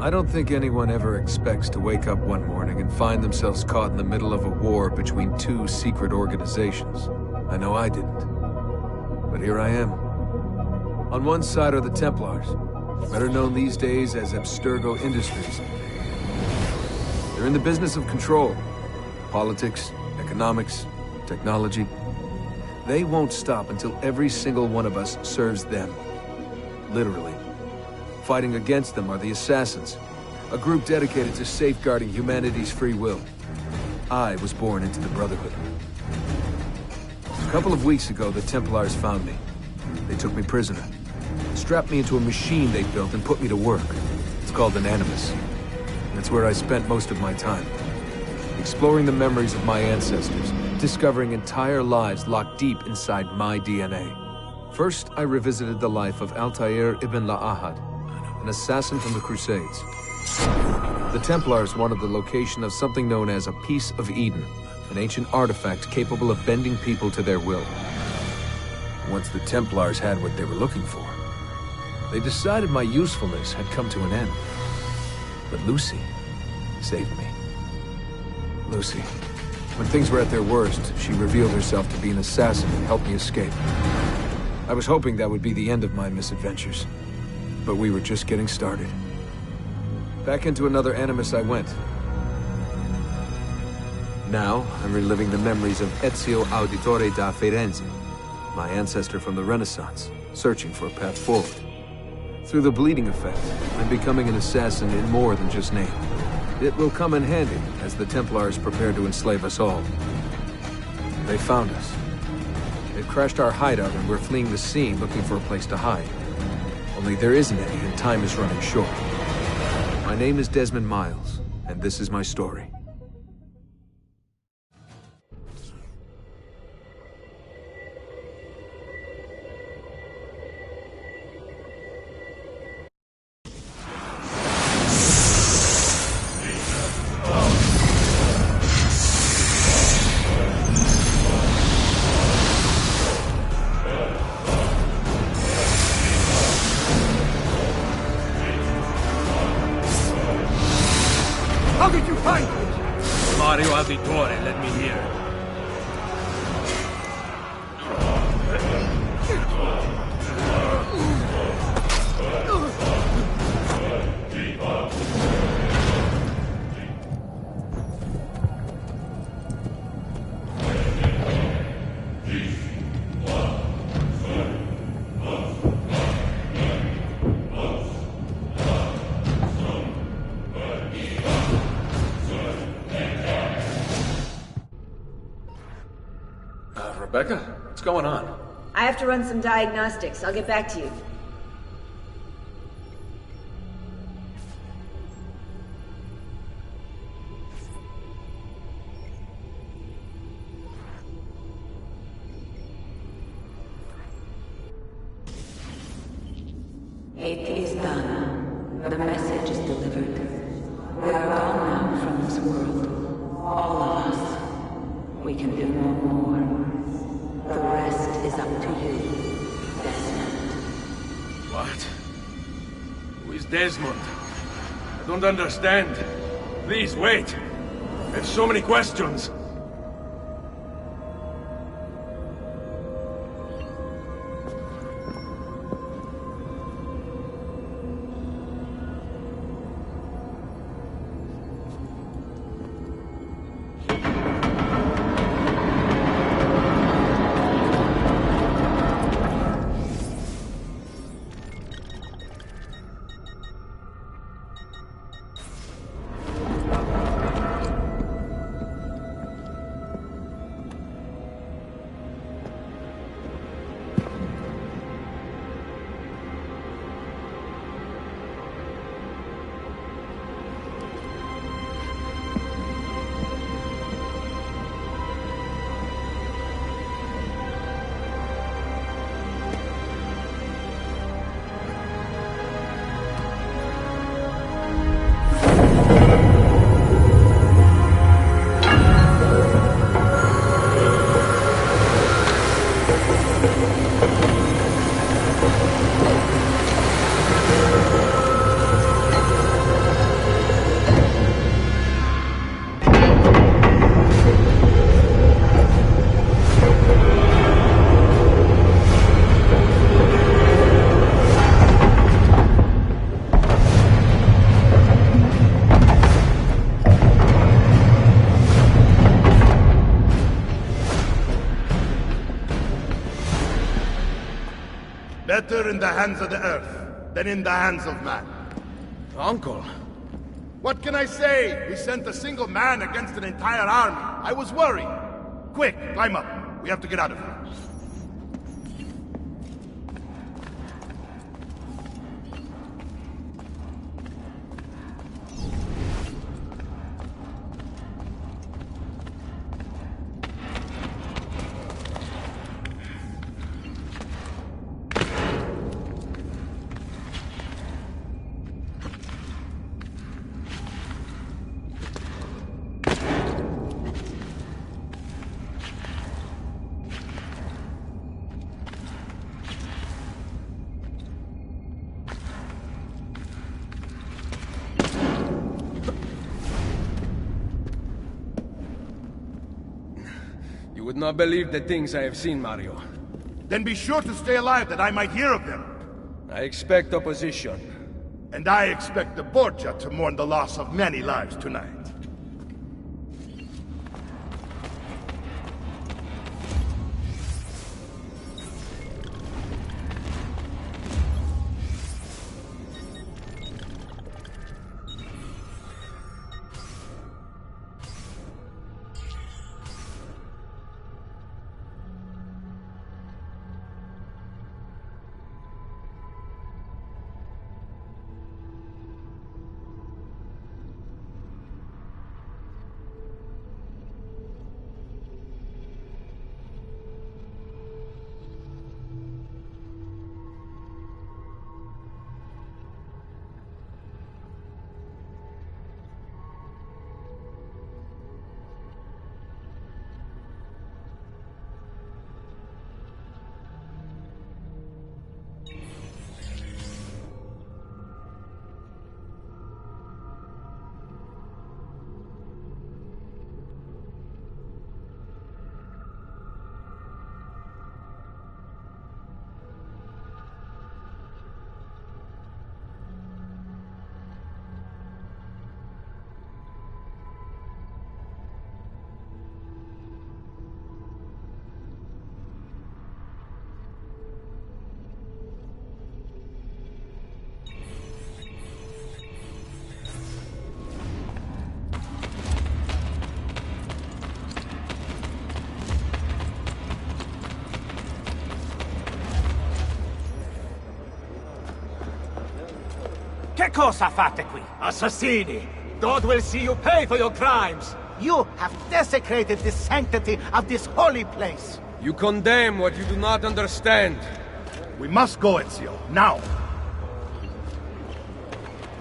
I don't think anyone ever expects to wake up one morning and find themselves caught in the middle of a war between two secret organizations. I know I didn't. But here I am. On one side are the Templars, better known these days as Abstergo Industries. They're in the business of control. Politics, economics, technology. They won't stop until every single one of us serves them. Literally. Fighting against them are the Assassins, a group dedicated to safeguarding humanity's free will. I was born into the Brotherhood. A couple of weeks ago, the Templars found me. They took me prisoner, strapped me into a machine they built and put me to work. It's called an Animus. That's where I spent most of my time. Exploring the memories of my ancestors, discovering entire lives locked deep inside my DNA. First, I revisited the life of Altair ibn La'ahad, an assassin from the Crusades. The Templars wanted the location of something known as a Piece of Eden, an ancient artifact capable of bending people to their will. Once the Templars had what they were looking for, they decided my usefulness had come to an end. But Lucy saved me. Lucy. When things were at their worst, she revealed herself to be an assassin and helped me escape. I was hoping that would be the end of my misadventures. But we were just getting started. Back into another Animus I went. Now, I'm reliving the memories of Ezio Auditore da Firenze, my ancestor from the Renaissance, searching for a path forward. Through the bleeding effect, I'm becoming an assassin in more than just name. It will come in handy as the Templars prepare to enslave us all. They found us. They've crashed our hideout and we're fleeing the scene looking for a place to hide. Only there isn't any, and time is running short. My name is Desmond Miles, and this is my story. How did you find me? Mario Auditore, let me hear. Rebecca, what's going on? I have to run some diagnostics. I'll get back to you. It is done. The message is delivered. We are gone now from this world. All of us. We can do no more. The rest is up to you, Desmond. What? Who is Desmond? I don't understand. Please, wait. I have so many questions. Better in the hands of the Earth than in the hands of man. Uncle. What can I say? We sent a single man against an entire army. I was worried. Quick, climb up. We have to get out of here. You would not believe the things I have seen, Mario. Then be sure to stay alive that I might hear of them. I expect opposition. And I expect the Borgia to mourn the loss of many lives tonight. Che cosa fate qui? Assassini! God will see you pay for your crimes! You have desecrated the sanctity of this holy place! You condemn what you do not understand. We must go, Ezio, now!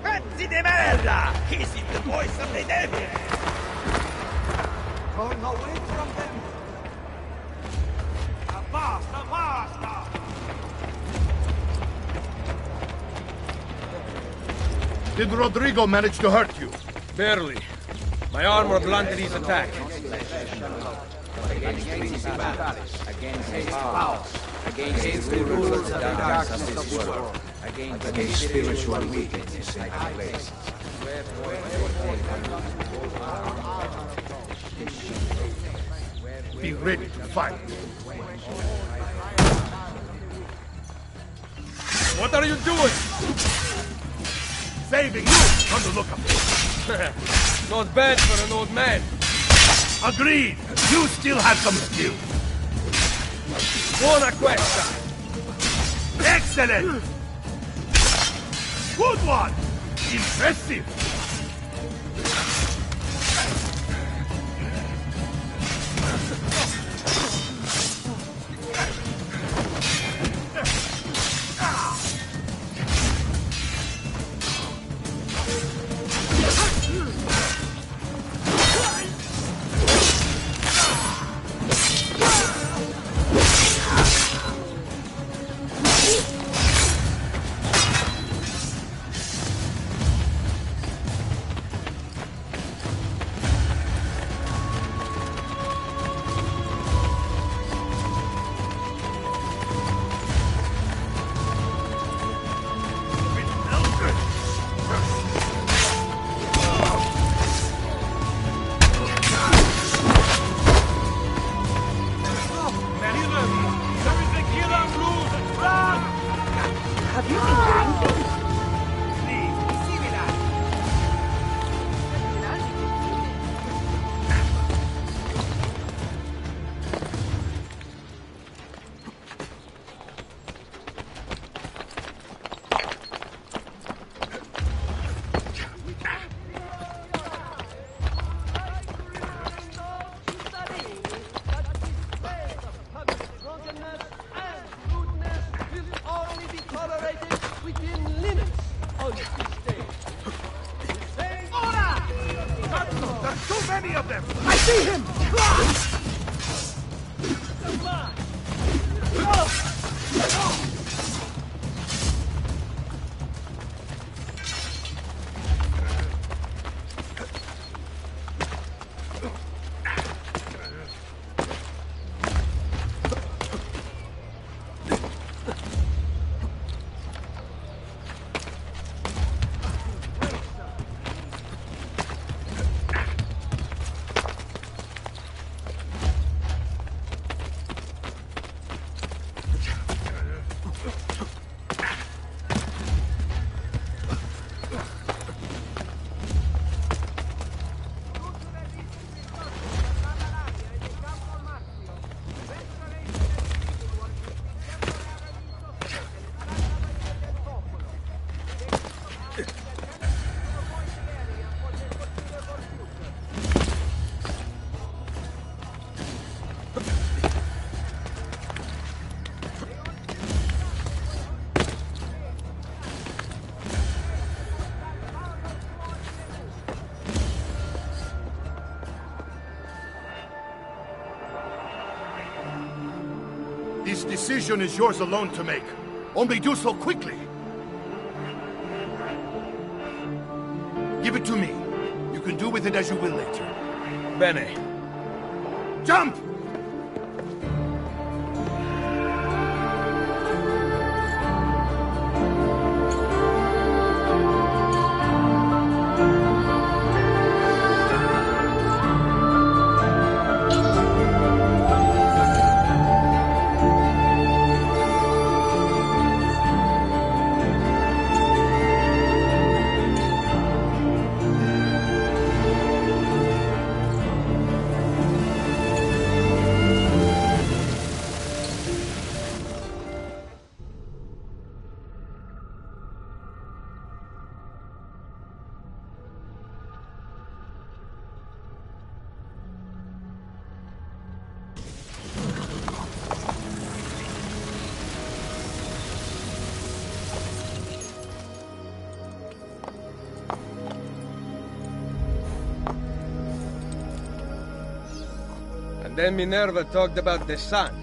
Pezzi di merda! This is the voice of the devil! Turn away from them! Basta, basta! Did Rodrigo manage to hurt you? Barely. My armor blunted his attack. Against the rulers of the darkness of this world, against spiritual wickedness in high places. Be ready to fight. What are you doing? Saving you on the lookout. Not bad for an old man. Agreed. You still have some skill. Buona questa. Excellent. Good one. Impressive. many of them! I see him! This decision is yours alone to make. Only do so quickly. Give it to me. You can do with it as you will later. Bene. Jump! And then Minerva talked about the sun.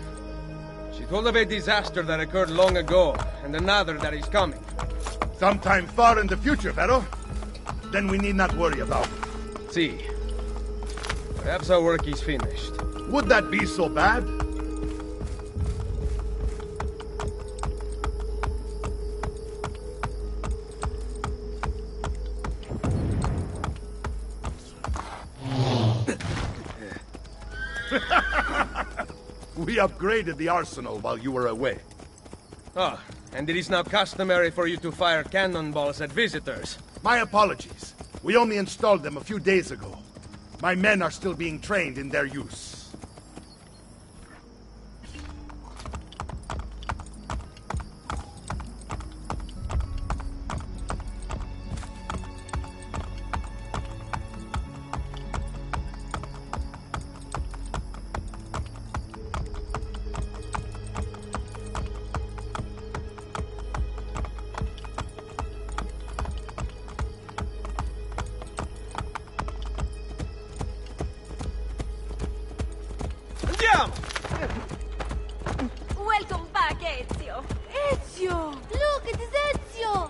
She told of a disaster that occurred long ago, and another that is coming. Sometime far in the future, Vero. Then we need not worry about it. See. Perhaps our work is finished. Would that be so bad? We upgraded the arsenal while you were away. Ah, and it is now customary for you to fire cannonballs at visitors. My apologies. We only installed them a few days ago. My men are still being trained in their use. Welcome back, Ezio. Ezio! Look, it is Ezio!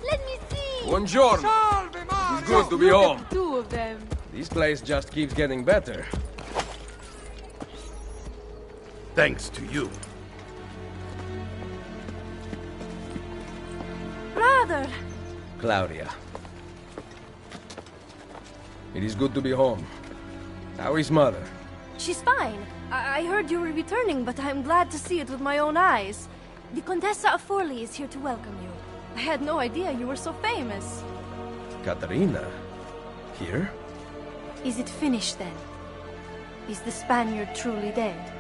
Let me see! Buongiorno. Salve, Mario! It's good to be Look home. at the two of them. This place just keeps getting better. Thanks to you. Brother! Claudia. It is good to be home. How is Mother? She's fine. I heard you were returning, but I'm glad to see it with my own eyes. The Contessa of Forli is here to welcome you. I had no idea you were so famous. Caterina? Here? Is it finished then? Is the Spaniard truly dead?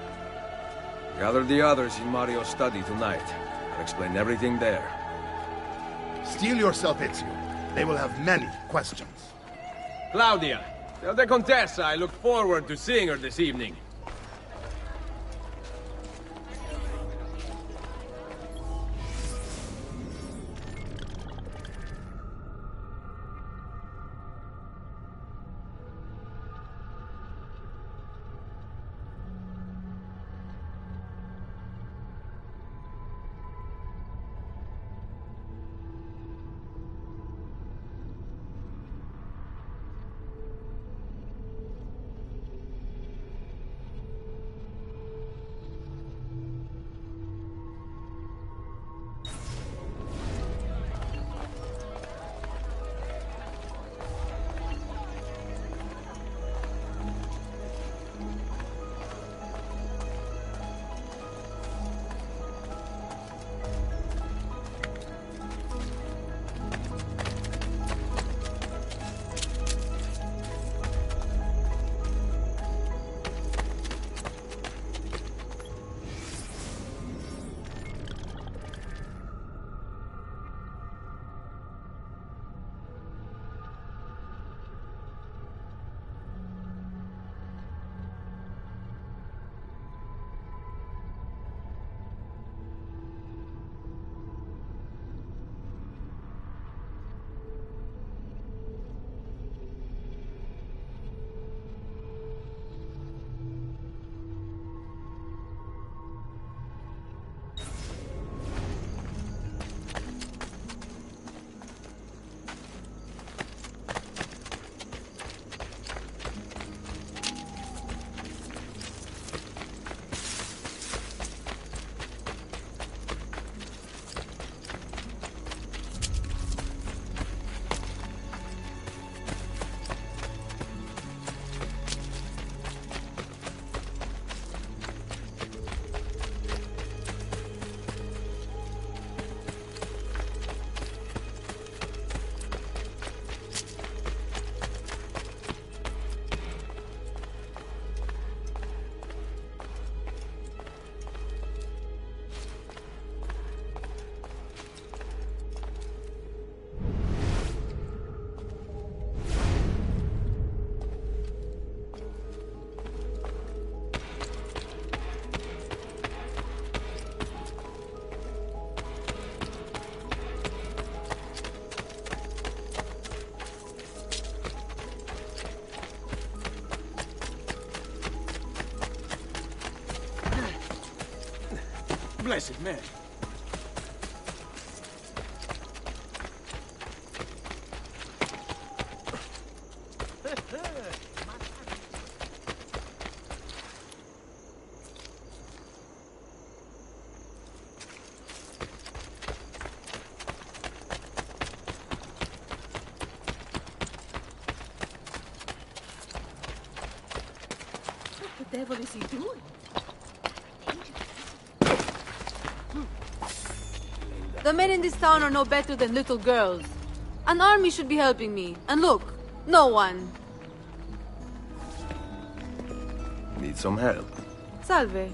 Gather the others in Mario's study tonight. I'll explain everything there. Steel yourself, Ezio. They will have many questions. Claudia, tell the Contessa I look forward to seeing her this evening. Blessed Mary. What the devil is he doing? The men in this town are no better than little girls. An army should be helping me. And look, no one. Need some help. Salve.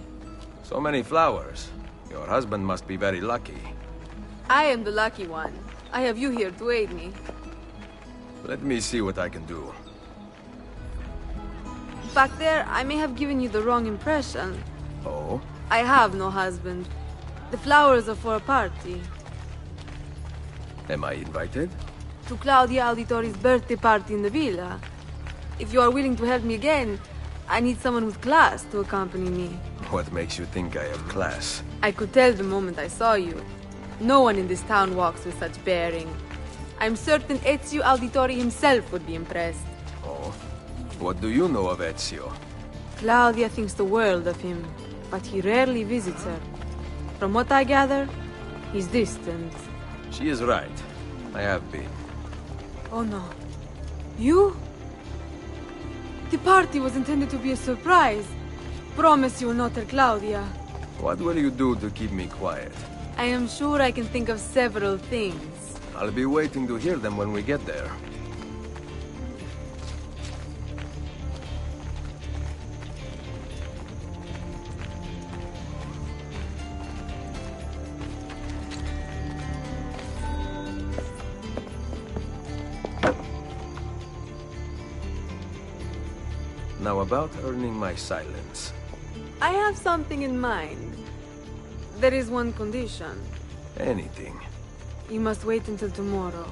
So many flowers. Your husband must be very lucky. I am the lucky one. I have you here to aid me. Let me see what I can do. Back there, I may have given you the wrong impression. Oh? I have no husband. The flowers are for a party. Am I invited? To Claudia Auditori's birthday party in the villa. If you are willing to help me again, I need someone with class to accompany me. What makes you think I have class? I could tell the moment I saw you. No one in this town walks with such bearing. I'm certain Ezio Auditori himself would be impressed. Oh? What do you know of Ezio? Claudia thinks the world of him, but he rarely visits her. From what I gather, he's distant. She is right. I have been. Oh no. You? The party was intended to be a surprise. Promise you will not tell Claudia. What will you do to keep me quiet? I am sure I can think of several things. I'll be waiting to hear them when we get there. Now about earning my silence. I have something in mind. There is one condition. Anything. You must wait until tomorrow.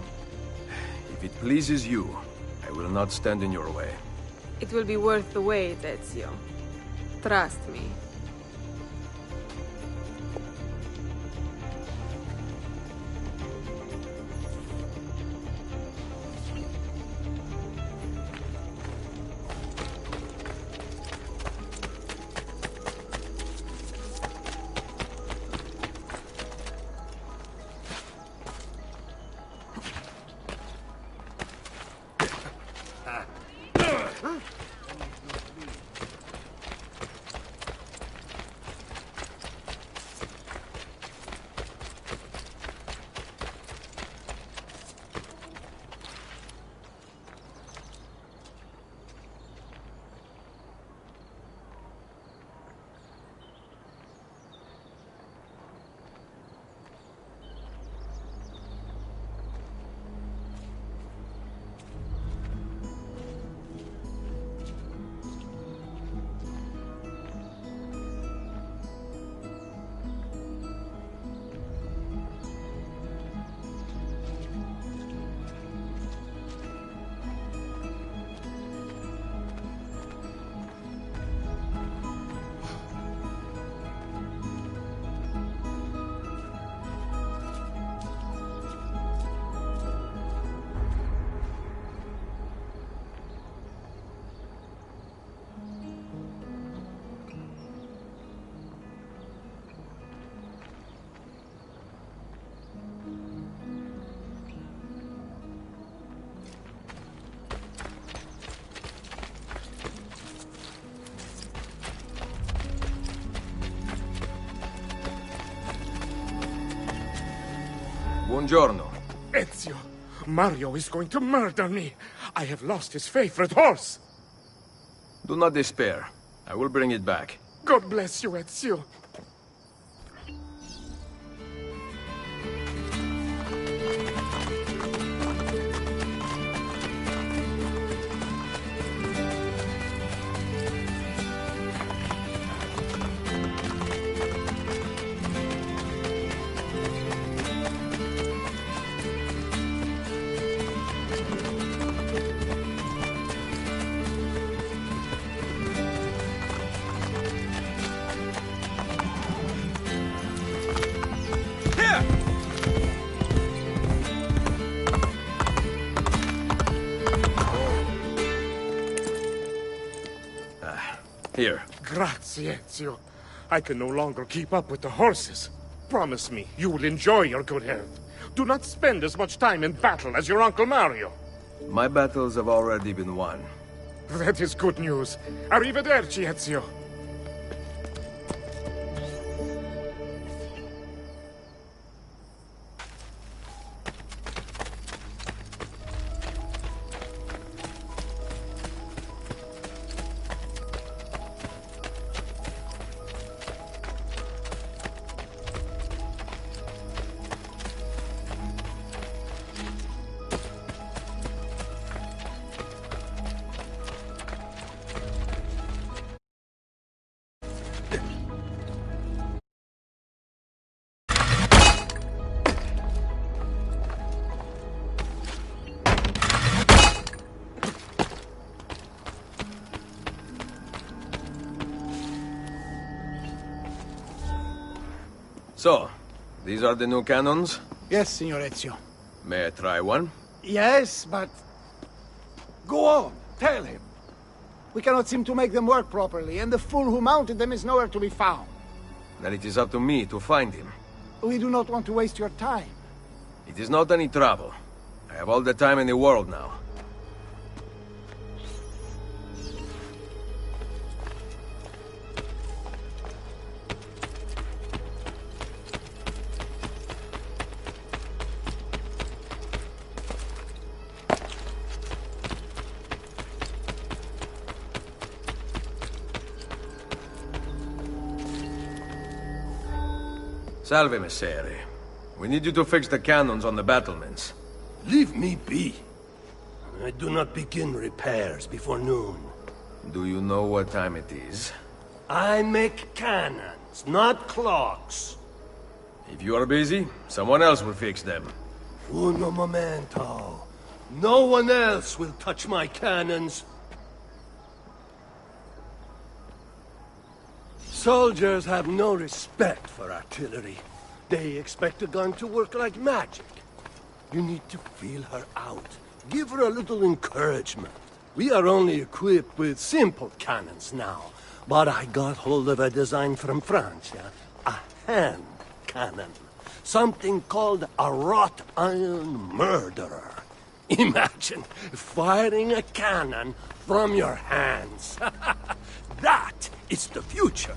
If it pleases you, I will not stand in your way. It will be worth the wait, Ezio. Trust me. Buongiorno. Ezio, Mario is going to murder me. I have lost his favorite horse. Do not despair. I will bring it back. God bless you, Ezio. Here. Grazie, Ezio. I can no longer keep up with the horses. Promise me you will enjoy your good health. Do not spend as much time in battle as your Uncle Mario. My battles have already been won. That is good news. Arrivederci, Ezio. So, these are the new cannons? Yes, Signor Ezio. May I try one? Yes, but... Go on, tell him. We cannot seem to make them work properly, and the fool who mounted them is nowhere to be found. Then it is up to me to find him. We do not want to waste your time. It is not any trouble. I have all the time in the world now. Salve, Messere. We need you to fix the cannons on the battlements. Leave me be. I do not begin repairs before noon. Do you know what time it is? I make cannons, not clocks. If you are busy, someone else will fix them. Uno momento. No one else will touch my cannons. Soldiers have no respect for artillery. They expect a gun to work like magic. You need to feel her out. Give her a little encouragement. We are only equipped with simple cannons now, but I got hold of a design from France, a hand cannon. Something called a wrought iron murderer. Imagine firing a cannon from your hands. That is the future.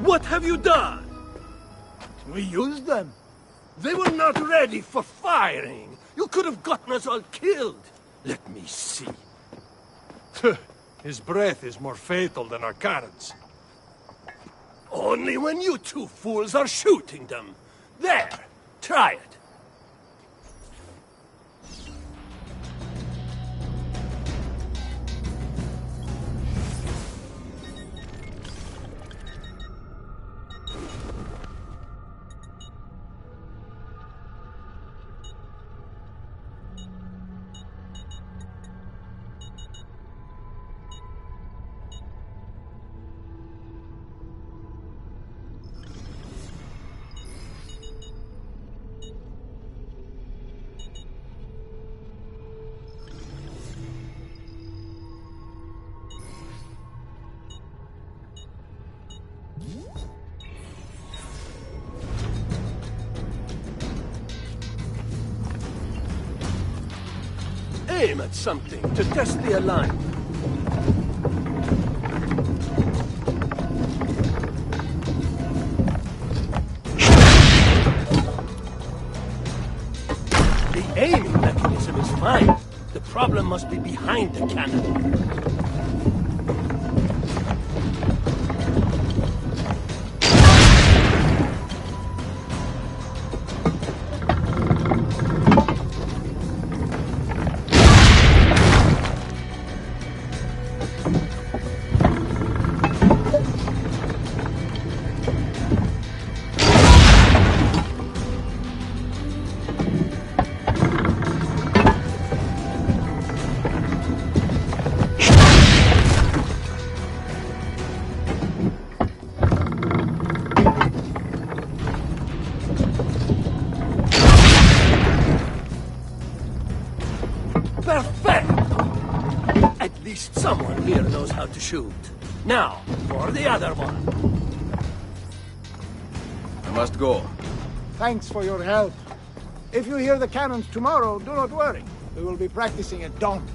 What have you done? We used them. They were not ready for firing. You could have gotten us all killed. Let me see. His breath is more fatal than our cannons. Only when you two fools are shooting them. There, try it. Aim at something to test the alignment. behind the cannon. At least someone here knows how to shoot. Now, for the other one. I must go. Thanks for your help. If you hear the cannons tomorrow, do not worry. We will be practicing at dawn.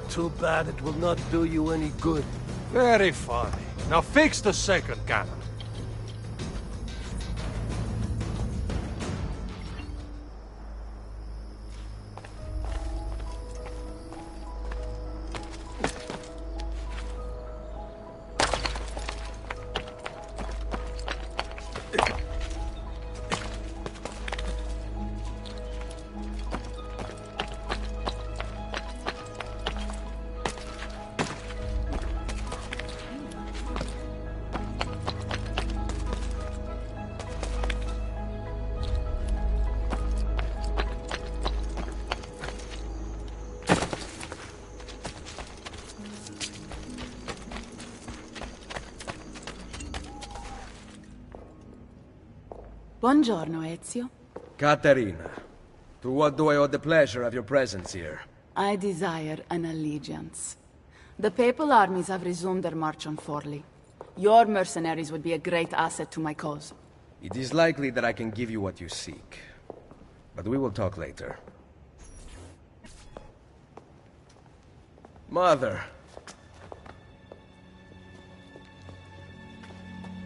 Too bad it will not do you any good. Very funny. Now fix the second cannon. Buongiorno, Ezio. Caterina, to what do I owe the pleasure of your presence here? I desire an allegiance. The Papal armies have resumed their march on Forli. Your mercenaries would be a great asset to my cause. It is likely that I can give you what you seek. But we will talk later. Mother!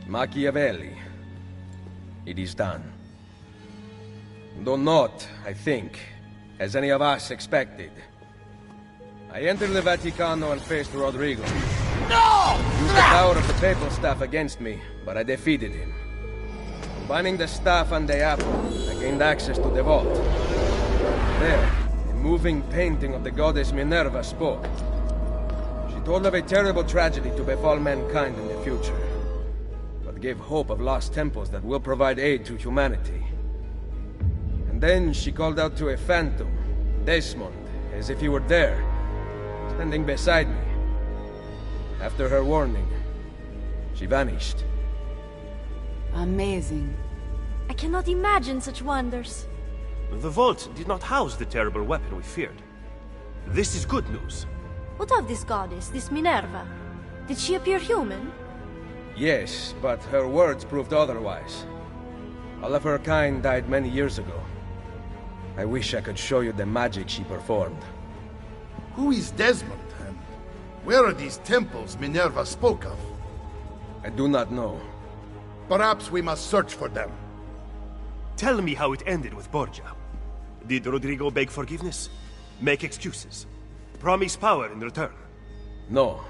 Machiavelli. It is done. Though not, I think, as any of us expected. I entered the Vaticano and faced Rodrigo. No! He used the power of the papal staff against me, but I defeated him. Combining the staff and the apple, I gained access to the vault. There, a moving painting of the goddess Minerva spoke. She told of a terrible tragedy to befall mankind in the future, but gave hope of lost temples that will provide aid to humanity. And then she called out to a phantom, Desmond, as if he were there, standing beside me. After her warning, she vanished. Amazing. I cannot imagine such wonders. The vault did not house the terrible weapon we feared. This is good news. What of this goddess, this Minerva? Did she appear human? Yes, but her words proved otherwise. All of her kind died many years ago. I wish I could show you the magic she performed. Who is Desmond, and where are these temples Minerva spoke of? I do not know. Perhaps we must search for them. Tell me how it ended with Borgia. Did Rodrigo beg forgiveness? Make excuses? Promise power in return? No.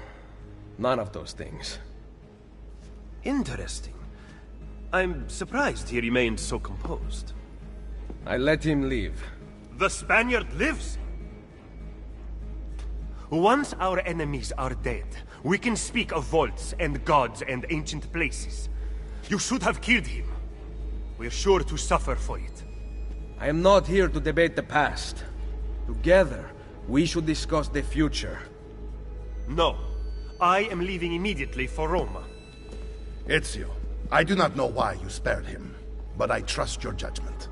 None of those things. Interesting. I'm surprised he remained so composed. I let him leave. The Spaniard lives? Once our enemies are dead, we can speak of vaults and gods and ancient places. You should have killed him. We're sure to suffer for it. I am not here to debate the past. Together, we should discuss the future. No. I am leaving immediately for Roma. Ezio, I do not know why you spared him, but I trust your judgment.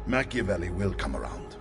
Machiavelli will come around.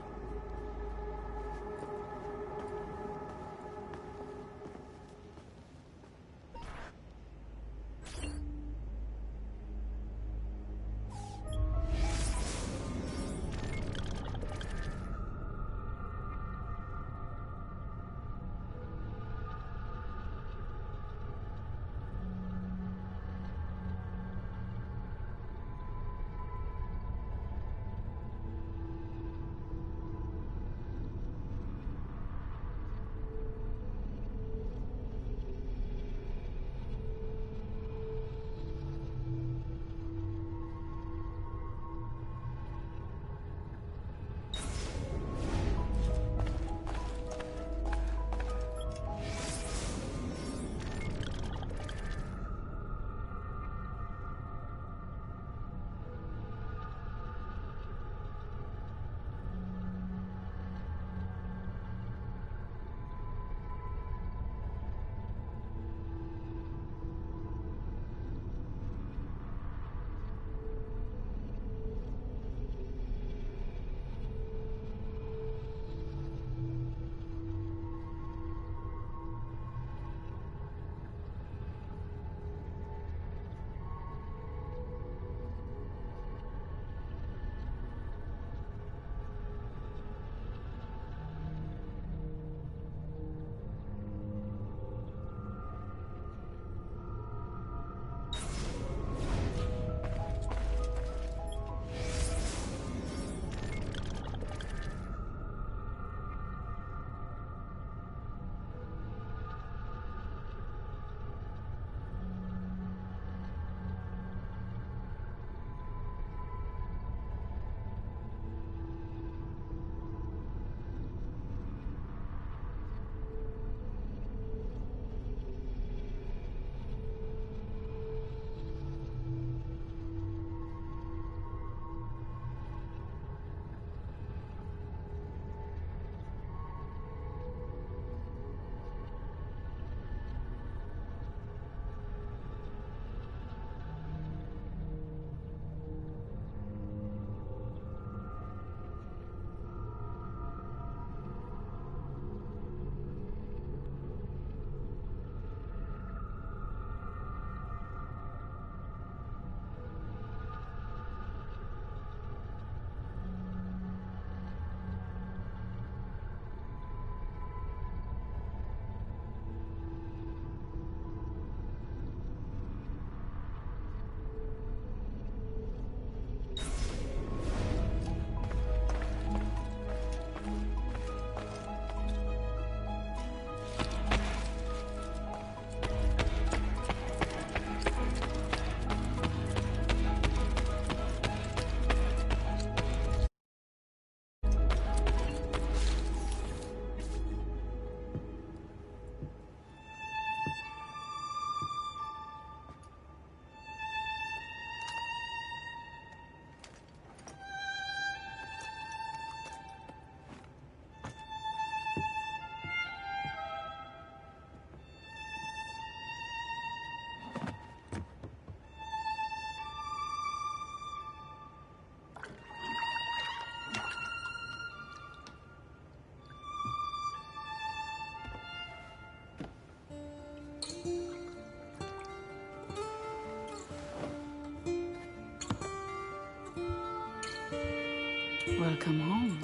Welcome home.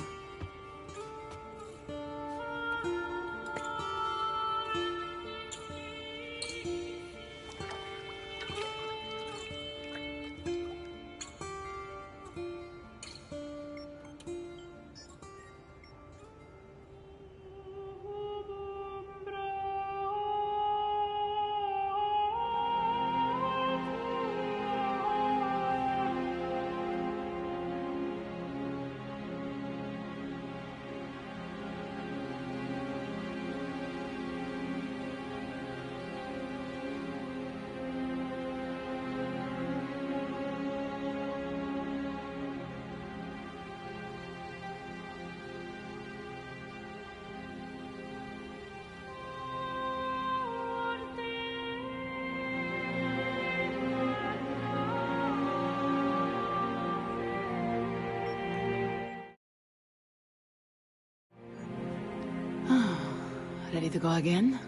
Ready to go again?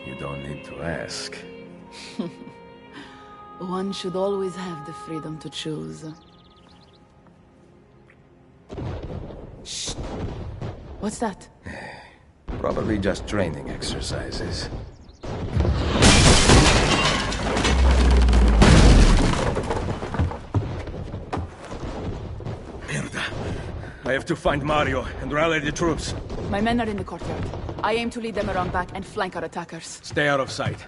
You don't need to ask. One should always have the freedom to choose. Shh! What's that? Probably just training exercises. Merda. I have to find Mario and rally the troops. My men are in the courtyard. I aim to lead them around back and flank our attackers. Stay out of sight.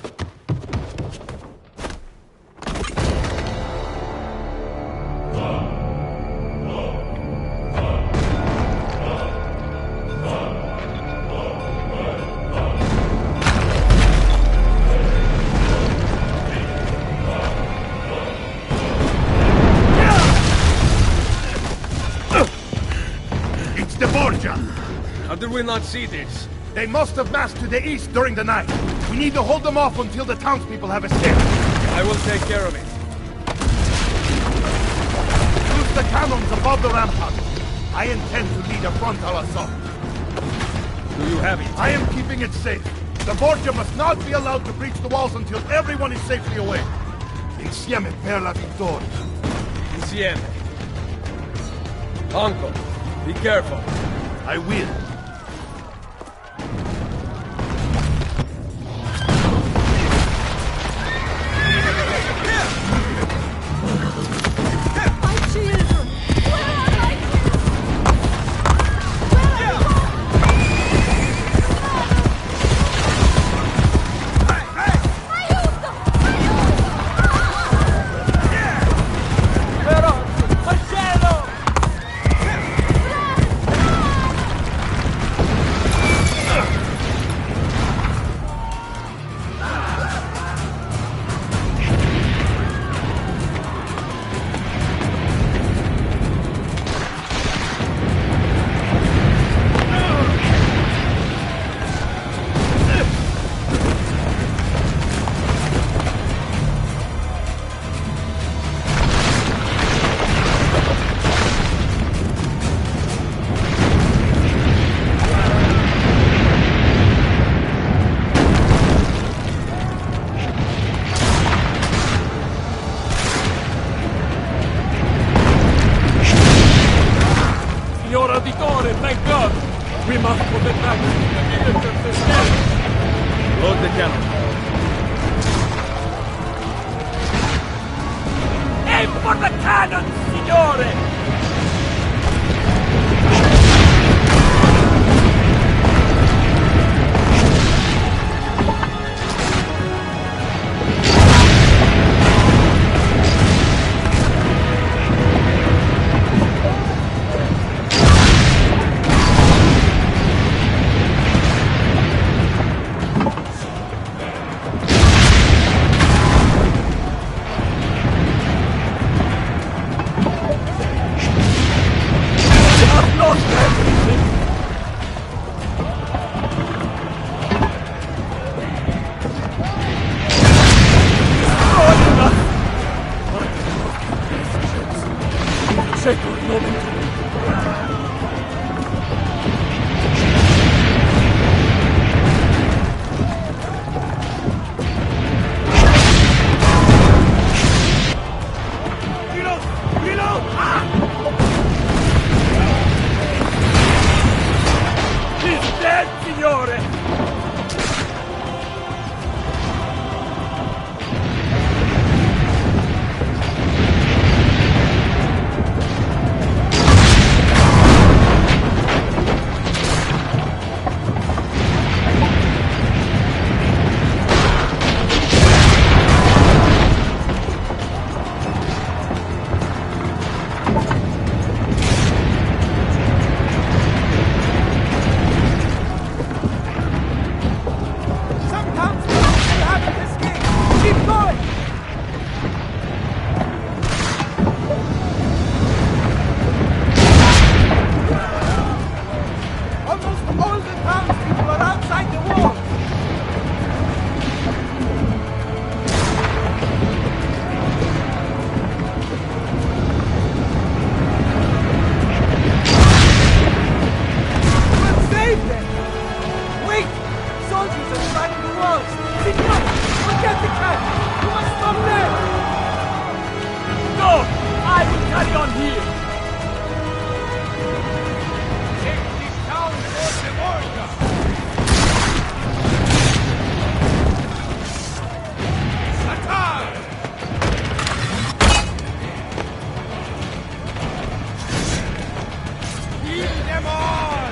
How did we not see this? They must have massed to the east during the night. We need to hold them off until the townspeople have escaped. I will take care of it. Use the cannons above the rampart. I intend to lead a frontal assault. Do you have it? I am keeping it safe. The Borgia must not be allowed to breach the walls until everyone is safely away. Insieme per la vittoria. Insieme. Uncle, be careful. I will. Thank God! We must put it back into the military system! Load the cannon. Aim for the cannon, signore! Get the cat! You must stop there! No! I will carry on here! Take this town for the order! Attack! Kill them all!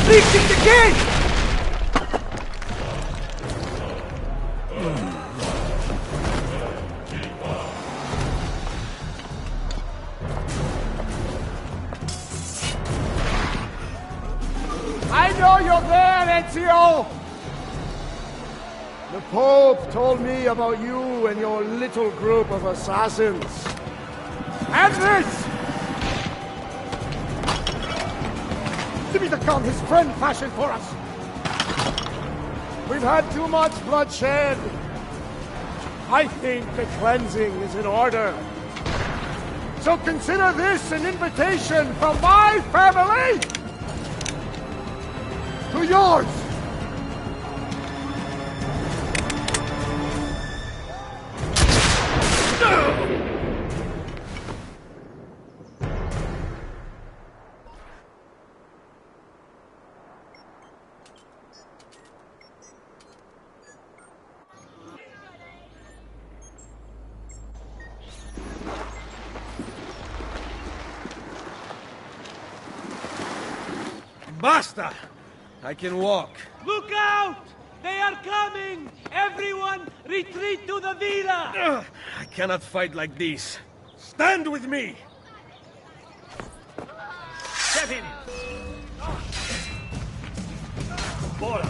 Reaching the gate! I know you're there, Ezio! The Pope told me about you and your little group of assassins. And this! Give me the gun his friend fashioned for us! We've had too much bloodshed. I think the cleansing is in order. So consider this an invitation from my family to yours! Basta! I can walk. Look out! They are coming! Everyone, retreat to the villa! I cannot fight like this. Stand with me! Get him! Bora!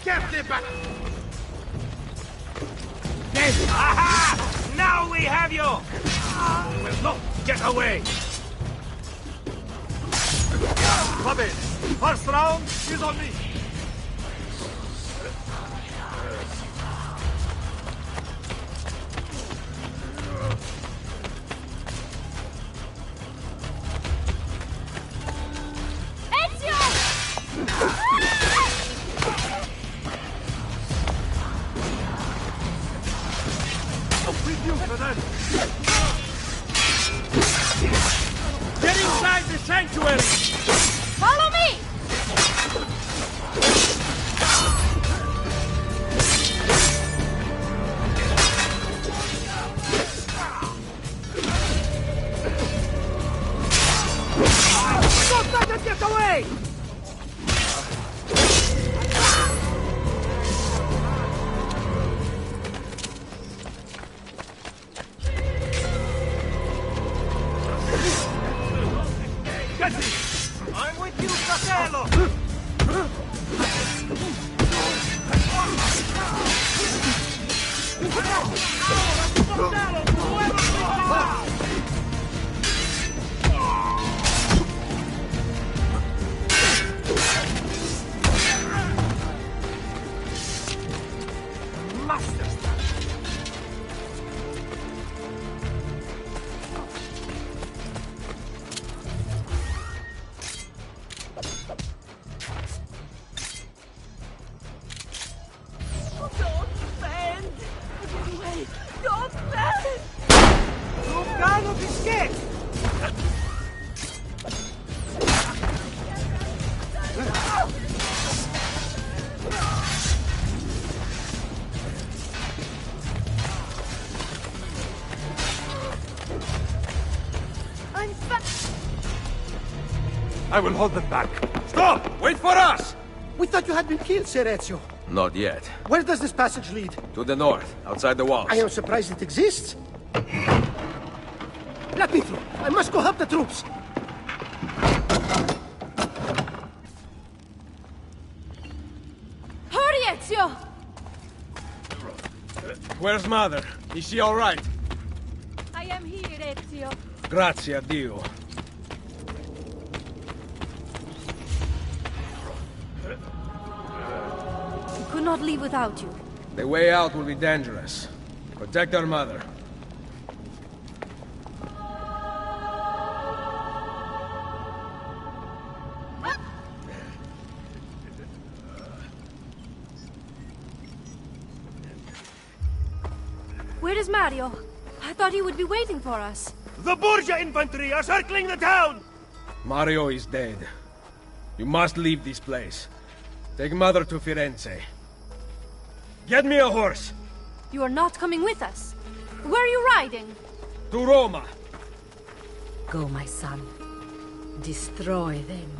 Get them back! Aha! Now we have you! You will not get away! Come in! First round is on me! Get inside the sanctuary! Follow me! Don't let us get away! I'm with you, Castello! I will hold them back. Stop! Wait for us! We thought you had been killed, Sir Ezio. Not yet. Where does this passage lead? To the north, outside the walls. I am surprised it exists. Let me through. I must go help the troops. Hurry, Ezio! Where's Mother? Is she all right? I am here, Ezio. Grazie a Dio. We could not leave without you. The way out will be dangerous. Protect our mother. Where is Mario? I thought he would be waiting for us. The Borgia infantry are circling the town! Mario is dead. You must leave this place. Take Mother to Firenze. Get me a horse! You are not coming with us. Where are you riding? To Roma! Go, my son. Destroy them.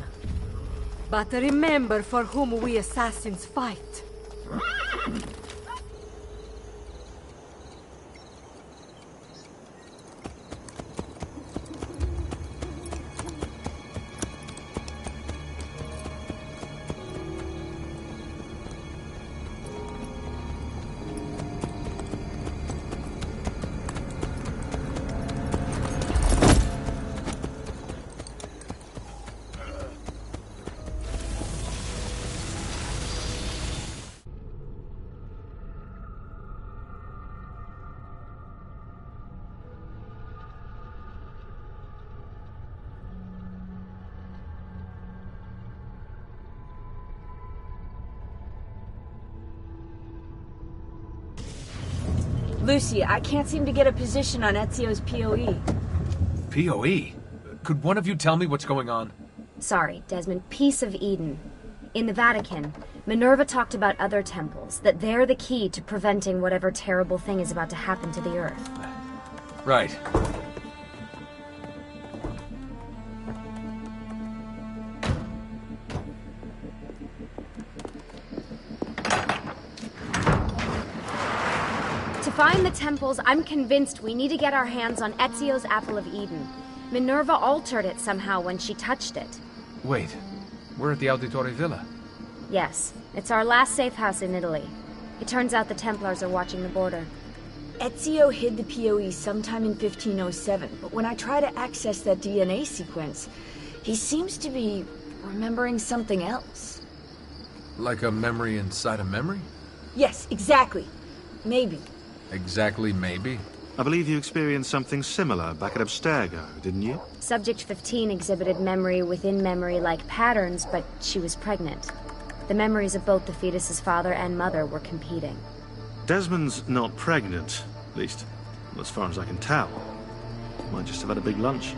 But remember for whom we assassins fight. Lucy, I can't seem to get a position on Ezio's POE. POE? Could one of you tell me what's going on? Sorry, Desmond. Peace of Eden. In the Vatican, Minerva talked about other temples, that they're the key to preventing whatever terrible thing is about to happen to the Earth. Right. To find the temples, I'm convinced we need to get our hands on Ezio's Apple of Eden. Minerva altered it somehow when she touched it. Wait, we're at the Auditore Villa. Yes, it's our last safe house in Italy. It turns out the Templars are watching the border. Ezio hid the POE sometime in 1507, but when I try to access that DNA sequence, he seems to be remembering something else. Like a memory inside a memory? Yes, exactly. Maybe. Exactly, maybe? I believe you experienced something similar back at Abstergo, didn't you? Subject 15 exhibited memory within memory-like patterns, but she was pregnant. The memories of both the fetus's father and mother were competing. Desmond's not pregnant, at least as far as I can tell. Might just have had a big lunch.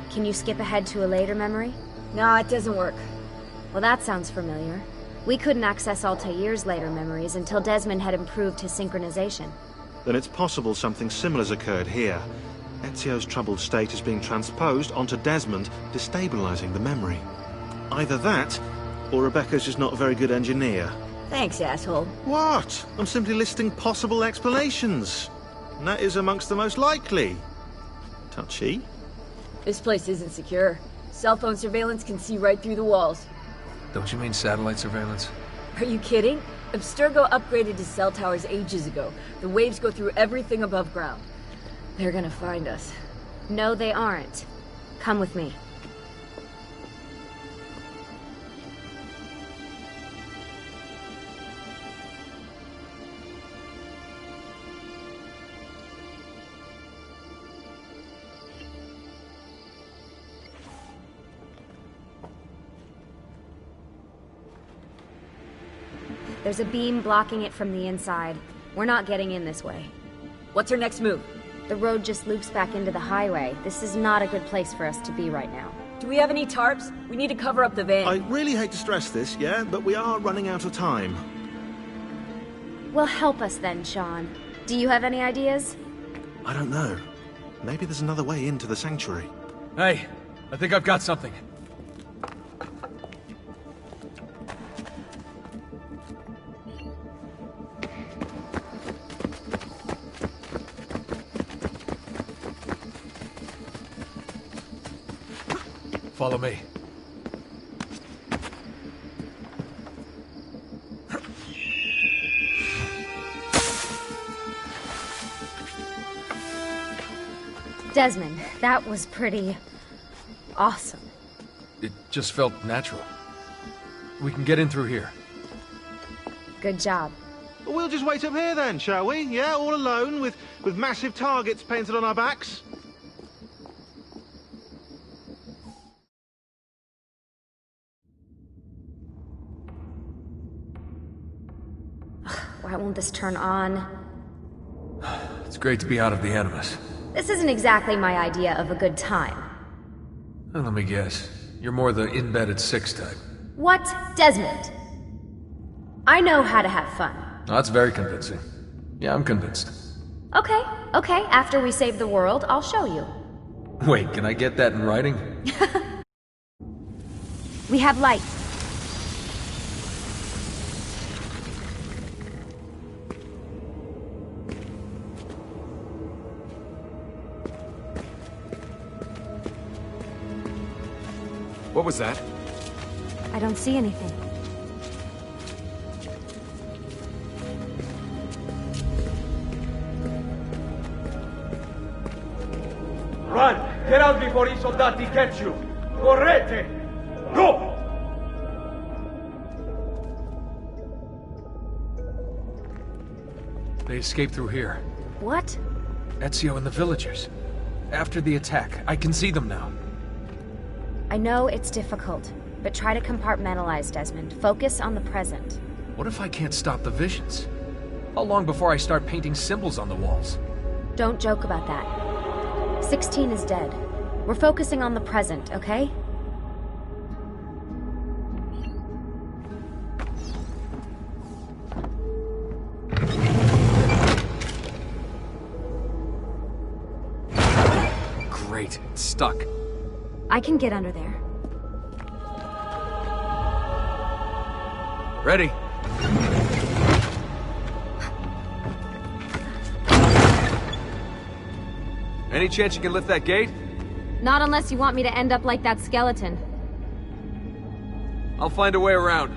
Can you skip ahead to a later memory? No, it doesn't work. Well, that sounds familiar. We couldn't access Altair's later memories until Desmond had improved his synchronization. Then it's possible something similar's occurred here. Ezio's troubled state is being transposed onto Desmond, destabilizing the memory. Either that, or Rebecca's just not a very good engineer. Thanks, asshole. What? I'm simply listing possible explanations. And that is amongst the most likely. Touchy? This place isn't secure. Cell phone surveillance can see right through the walls. Don't you mean satellite surveillance? Are you kidding? Abstergo upgraded to cell towers ages ago. The waves go through everything above ground. They're gonna find us. No, they aren't. Come with me. There's a beam blocking it from the inside. We're not getting in this way. What's our next move? The road just loops back into the highway. This is not a good place for us to be right now. Do we have any tarps? We need to cover up the van. I really hate to stress this, yeah, but we are running out of time. Well, help us then, Sean. Do you have any ideas? I don't know. Maybe there's another way into the sanctuary. Hey, I think I've got something. Follow me. Desmond, that was pretty awesome. It just felt natural. We can get in through here. Good job. Well, we'll just wait up here then, shall we? Yeah, all alone, with massive targets painted on our backs? Why won't this turn on? It's great to be out of the Animus. This isn't exactly my idea of a good time. Well, let me guess. You're more the in-bed-at-6 type. What? Desmond? I know how to have fun. Oh, that's very convincing. Yeah, I'm convinced. Okay, after we save the world, I'll show you. Wait, can I get that in writing? We have light. What was that? I don't see anything. Run! Get out before I soldati catch you! Correte! Go! They escaped through here. What? Ezio and the villagers. After the attack, I can see them now. I know it's difficult, but try to compartmentalize, Desmond. Focus on the present. What if I can't stop the visions? How long before I start painting symbols on the walls? Don't joke about that. 16 is dead. We're focusing on the present, okay? Great, it's stuck. I can get under there. Ready. Any chance you can lift that gate? Not unless you want me to end up like that skeleton. I'll find a way around.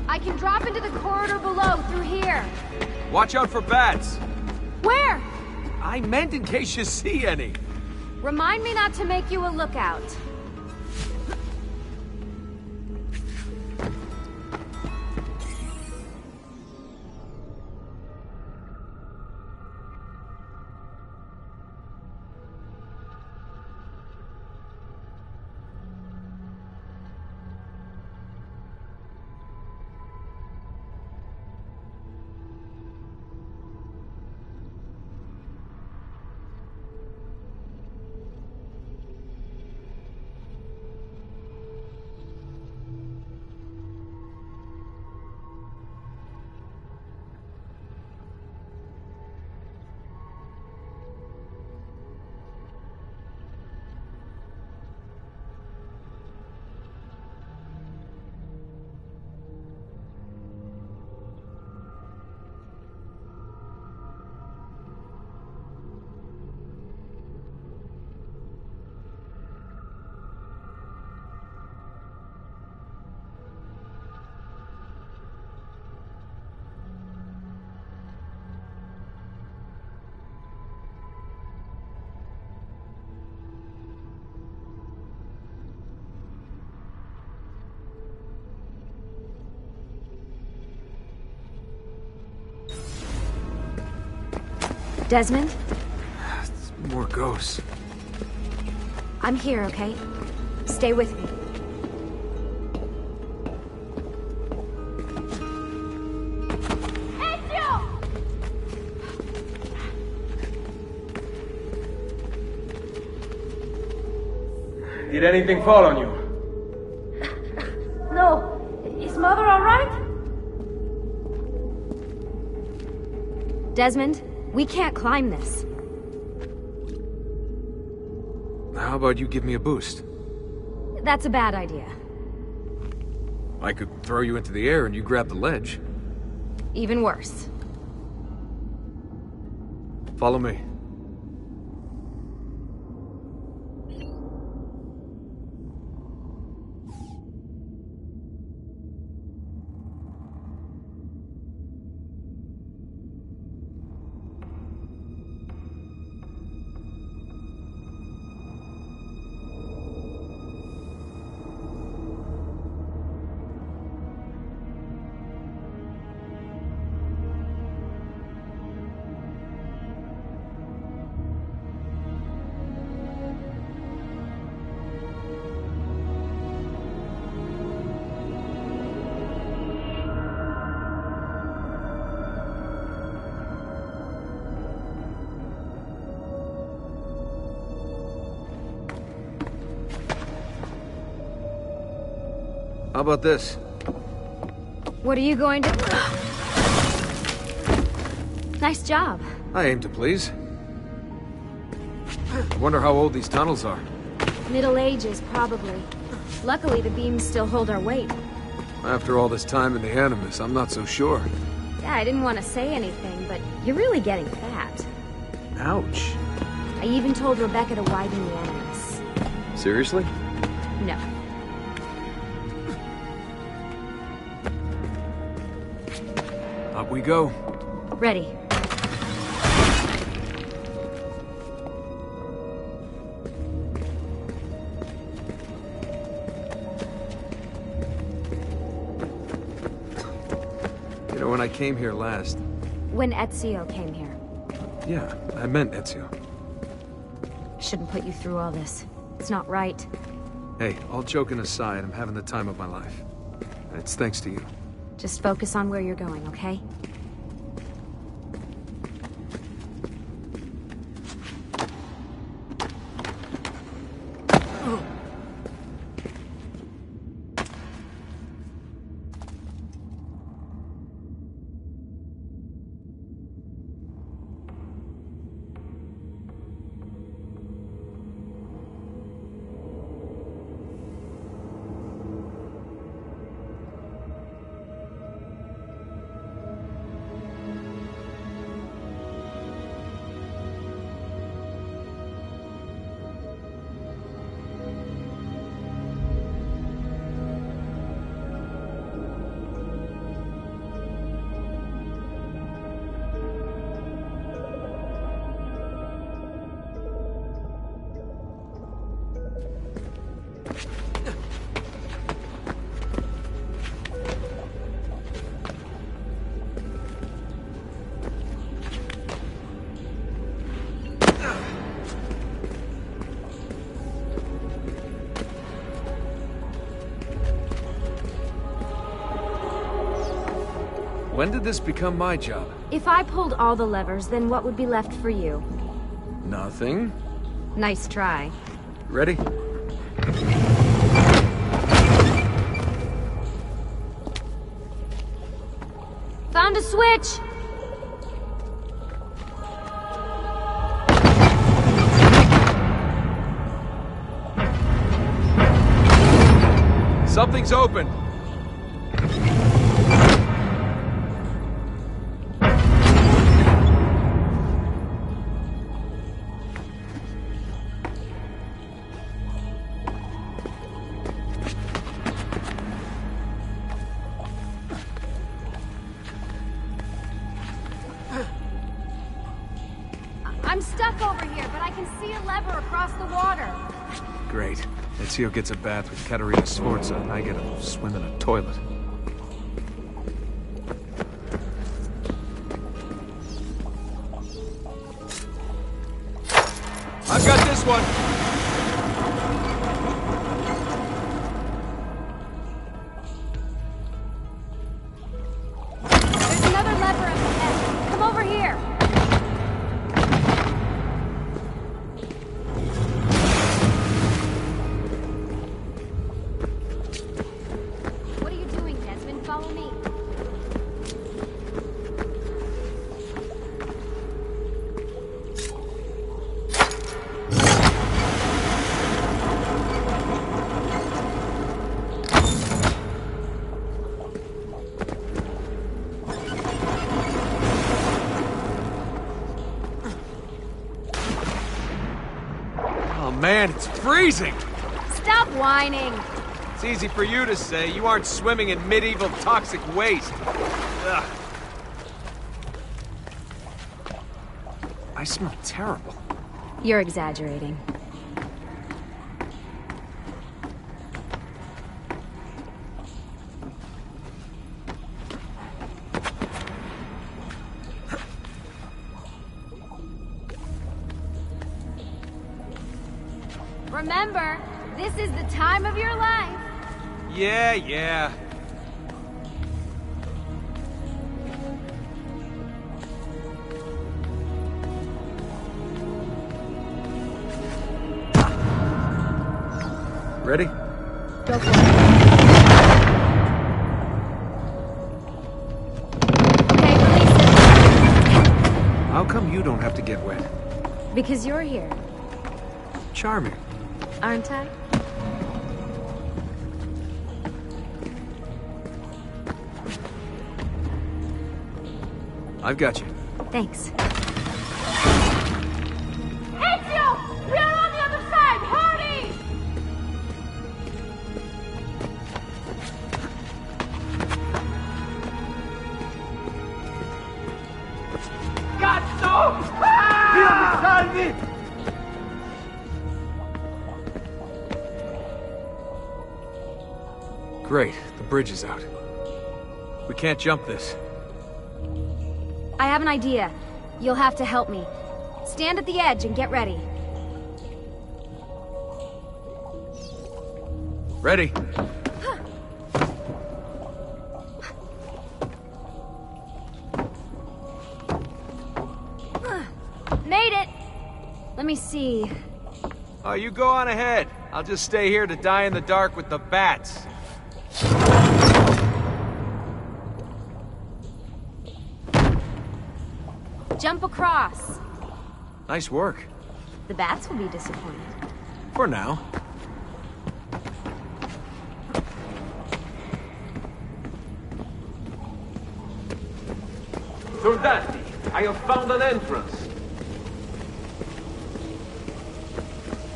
I can drop into the corridor below through here. Watch out for bats. Where? I meant in case you see any. Remind me not to make you a lookout. Desmond? It's more ghosts. I'm here, okay? Stay with me. Did anything fall on you? No. Is Mother all right? Desmond, we can't climb this. How about you give me a boost? That's a bad idea. I could throw you into the air and you grab the ledge. Even worse. Follow me. How about this? What are you going to... Nice job. I aim to please. I wonder how old these tunnels are. Middle Ages, probably. Luckily, the beams still hold our weight. After all this time in the Animus, I'm not so sure. Yeah, I didn't want to say anything, but you're really getting fat. Ouch. I even told Rebecca to widen the Animus. Seriously? No. Up we go. Ready. You know, when I came here last... When Ezio came here. Yeah, I meant Ezio. Shouldn't put you through all this. It's not right. Hey, all joking aside, I'm having the time of my life. And it's thanks to you. Just focus on where you're going, okay? When did this become my job? If I pulled all the levers, then what would be left for you? Nothing. Nice try. Ready? Found a switch! Something's open. I'm stuck over here, but I can see a lever across the water. Great. Ezio gets a bath with Caterina Sforza, and I get a swim in a toilet. I've got this one! There's another lever up ahead. Come over here. What are you doing man, it's freezing! Stop whining! It's easy for you to say. You aren't swimming in medieval toxic waste. Ugh. I smell terrible. You're exaggerating. Remember, this is the time of your life. Yeah. Ready? Go for it. Okay, release it. How come you don't have to get wet? Because you're here, Charming. aren't I? I've got you. Thanks. Ezio! We are on the other side! Hurry! Cazzo! Dio mi salvi! Great, the bridge is out. We can't jump this. I have an idea. You'll have to help me. Stand at the edge and get ready. Ready? Made it! Let me see. Oh, you go on ahead. I'll just stay here to die in the dark with the bats. Jump across. Nice work. The bats will be disappointed. For now. Soldati, I have found an entrance.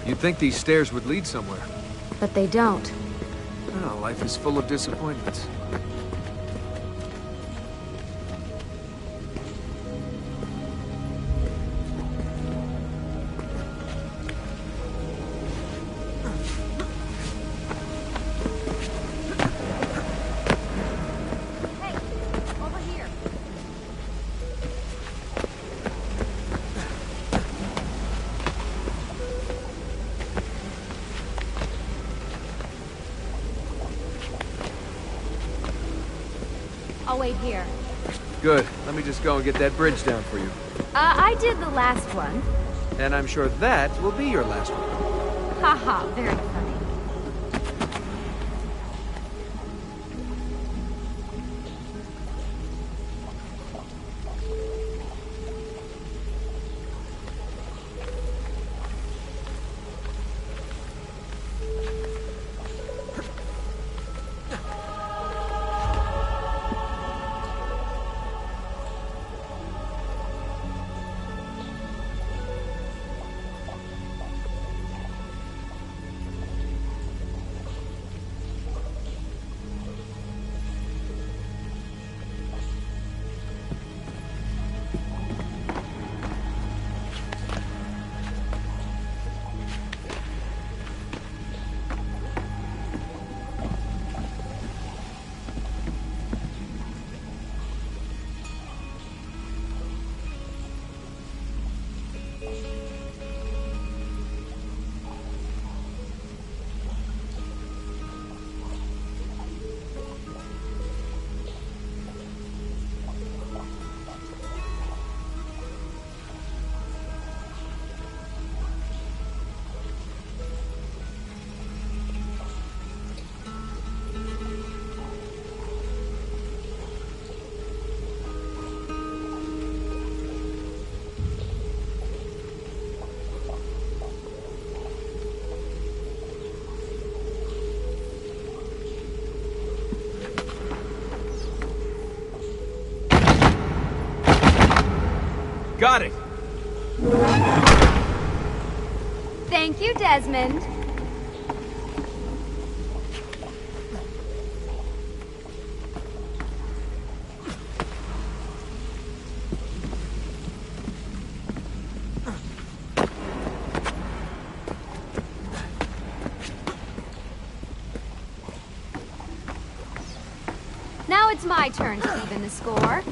You'd think these stairs would lead somewhere. But they don't. Oh, life is full of disappointments. Over here. I'll wait here. Good. Let me just go and get that bridge down for you. I did the last one. And I'm sure that will be your last one. Haha, very funny. Got it! Thank you, Desmond. Now it's my turn to even the score.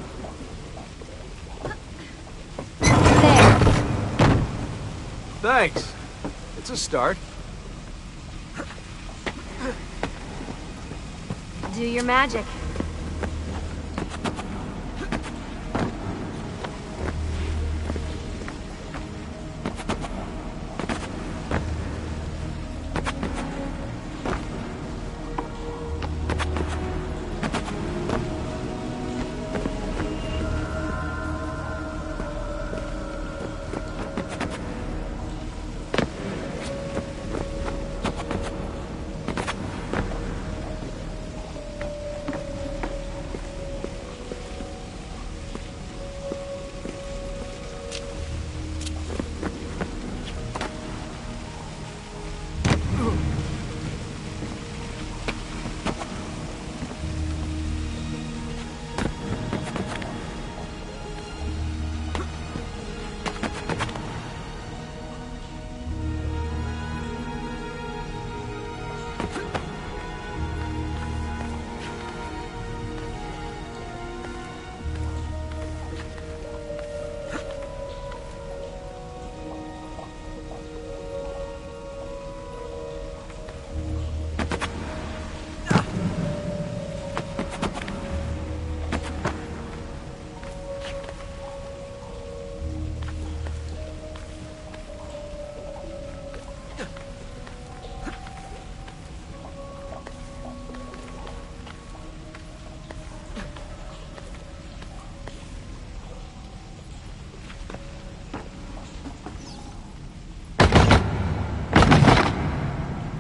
There. Thanks. It's a start. Do your magic.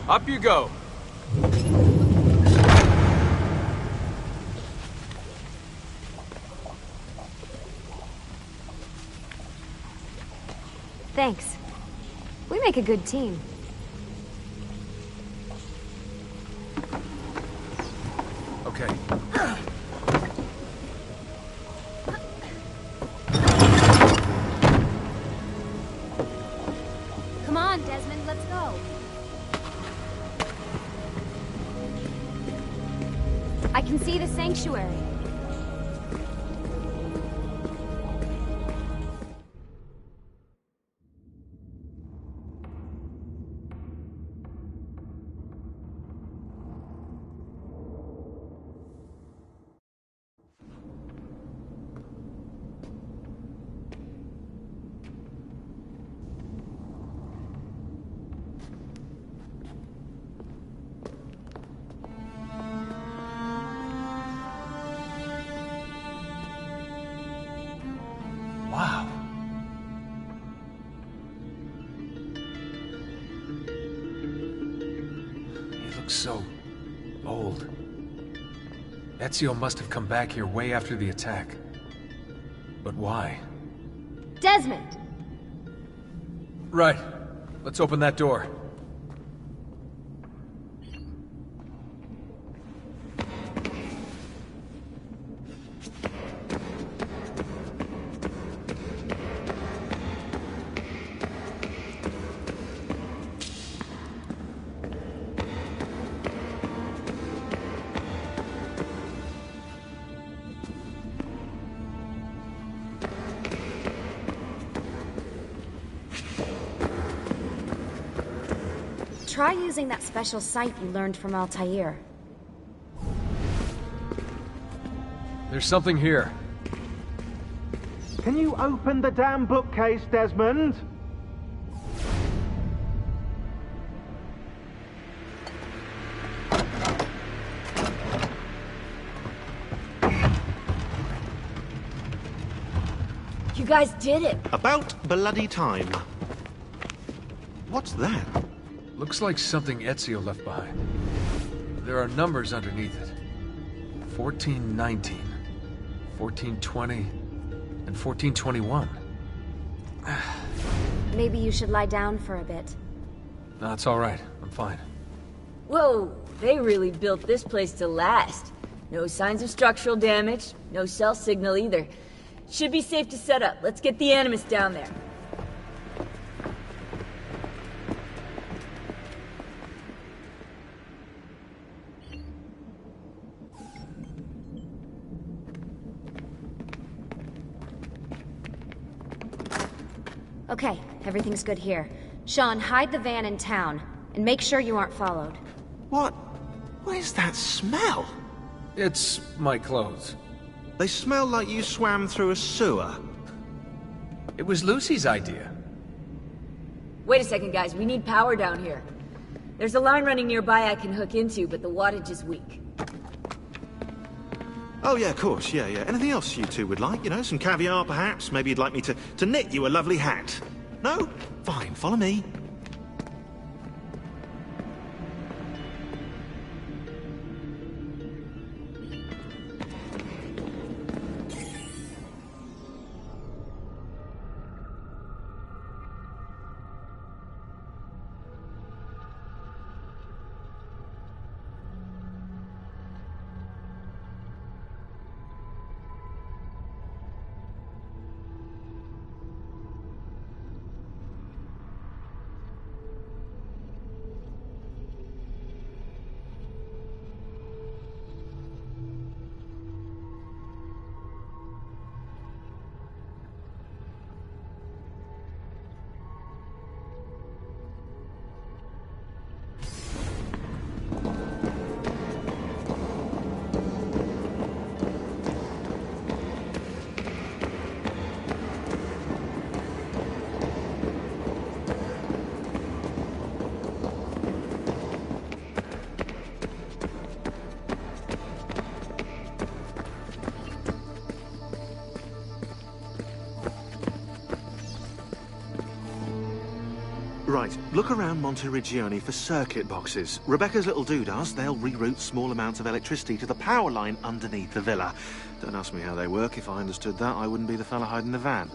Up you go. Thanks. We make a good team. Okay. Come on, Desmond, let's go. I can see the sanctuary. Wow. He looks so old. Ezio must have come back here way after the attack. But why? Desmond! Right. Let's open that door. Try using that special sight you learned from Altair. There's something here. Can you open the damn bookcase, Desmond? You guys did it! About bloody time. What's that? Looks like something Ezio left behind. There are numbers underneath it. 1419, 1420, and 1421. Maybe you should lie down for a bit. No, it's all right. I'm fine. Whoa, they really built this place to last. No signs of structural damage, no cell signal either. Should be safe to set up. Let's get the Animus down there. Okay, everything's good here. Sean, hide the van in town, and make sure you aren't followed. What? Where's that smell? It's my clothes. They smell like you swam through a sewer. It was Lucy's idea. Wait a second, guys. We need power down here. There's a line running nearby I can hook into, but the wattage is weak. Oh, yeah, of course, yeah. Anything else you two would like? You know, some caviar, perhaps? Maybe you'd like me to knit you a lovely hat? No? Fine, follow me. Right, look around Monteriggioni for circuit boxes. Rebecca's little doodahs, they'll reroute small amounts of electricity to the power line underneath the villa. Don't ask me how they work. If I understood that, I wouldn't be the fella hiding the van.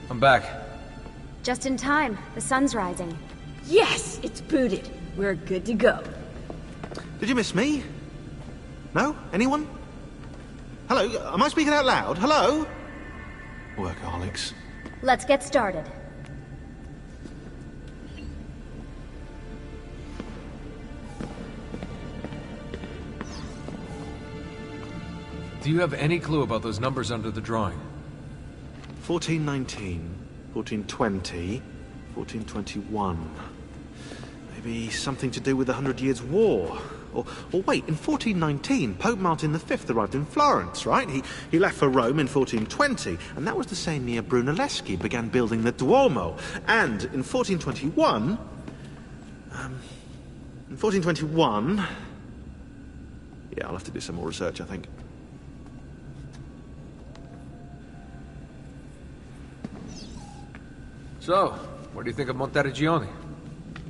I'm back. Just in time. The sun's rising. Yes! It's booted. We're good to go. Did you miss me? No? Anyone? Hello? Am I speaking out loud? Hello? Workaholics. Let's get started. Do you have any clue about those numbers under the drawing? 1419, 1420, 1421. Maybe something to do with the 100 Years' War. Or wait, in 1419, Pope Martin V arrived in Florence, right? He left for Rome in 1420, and that was the same year Brunelleschi began building the Duomo. And in 1421... Yeah, I'll have to do some more research, I think. So, what do you think of Monteriggioni?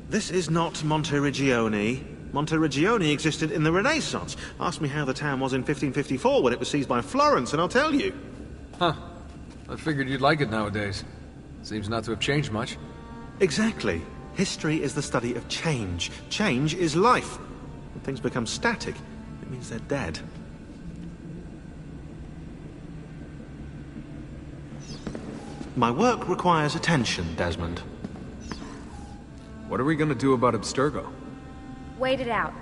This is not Monteriggioni. Monteriggioni existed in the Renaissance. Ask me how the town was in 1554 when it was seized by Florence, and I'll tell you. Huh. I figured you'd like it nowadays. Seems not to have changed much. Exactly. History is the study of change. Change is life. When things become static, it means they're dead. My work requires attention, Desmond. What are we gonna do about Abstergo? Wait it out.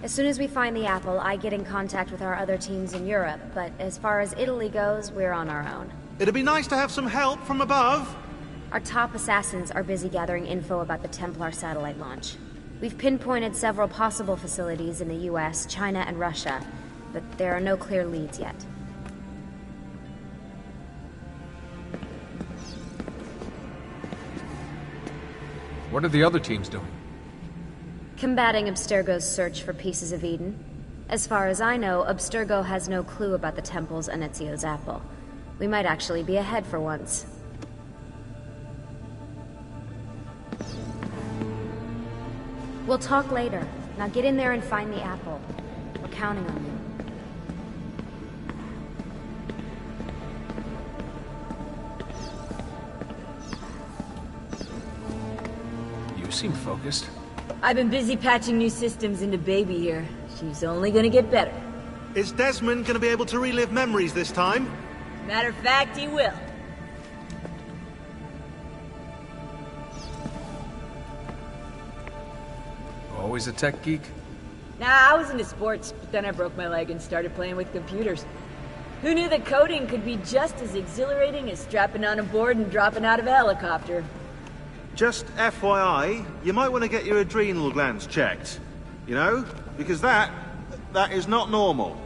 As soon as we find the apple, I get in contact with our other teams in Europe, but as far as Italy goes, we're on our own. It'd be nice to have some help from above. Our top assassins are busy gathering info about the Templar satellite launch. We've pinpointed several possible facilities in the US, China, and Russia, but there are no clear leads yet. What are the other teams doing? Combating Abstergo's search for pieces of Eden. As far as I know, Abstergo has no clue about the temples and Ezio's apple. We might actually be ahead for once. We'll talk later. Now get in there and find the apple. We're counting on you. You seem focused. I've been busy patching new systems into Baby here. She's only gonna get better. Is Desmond gonna be able to relive memories this time? Matter of fact, he will. Always a tech geek? Nah, I was into sports, but then I broke my leg and started playing with computers. Who knew that coding could be just as exhilarating as strapping on a board and dropping out of a helicopter? Just FYI, you might want to get your adrenal glands checked. You know? Because that is not normal.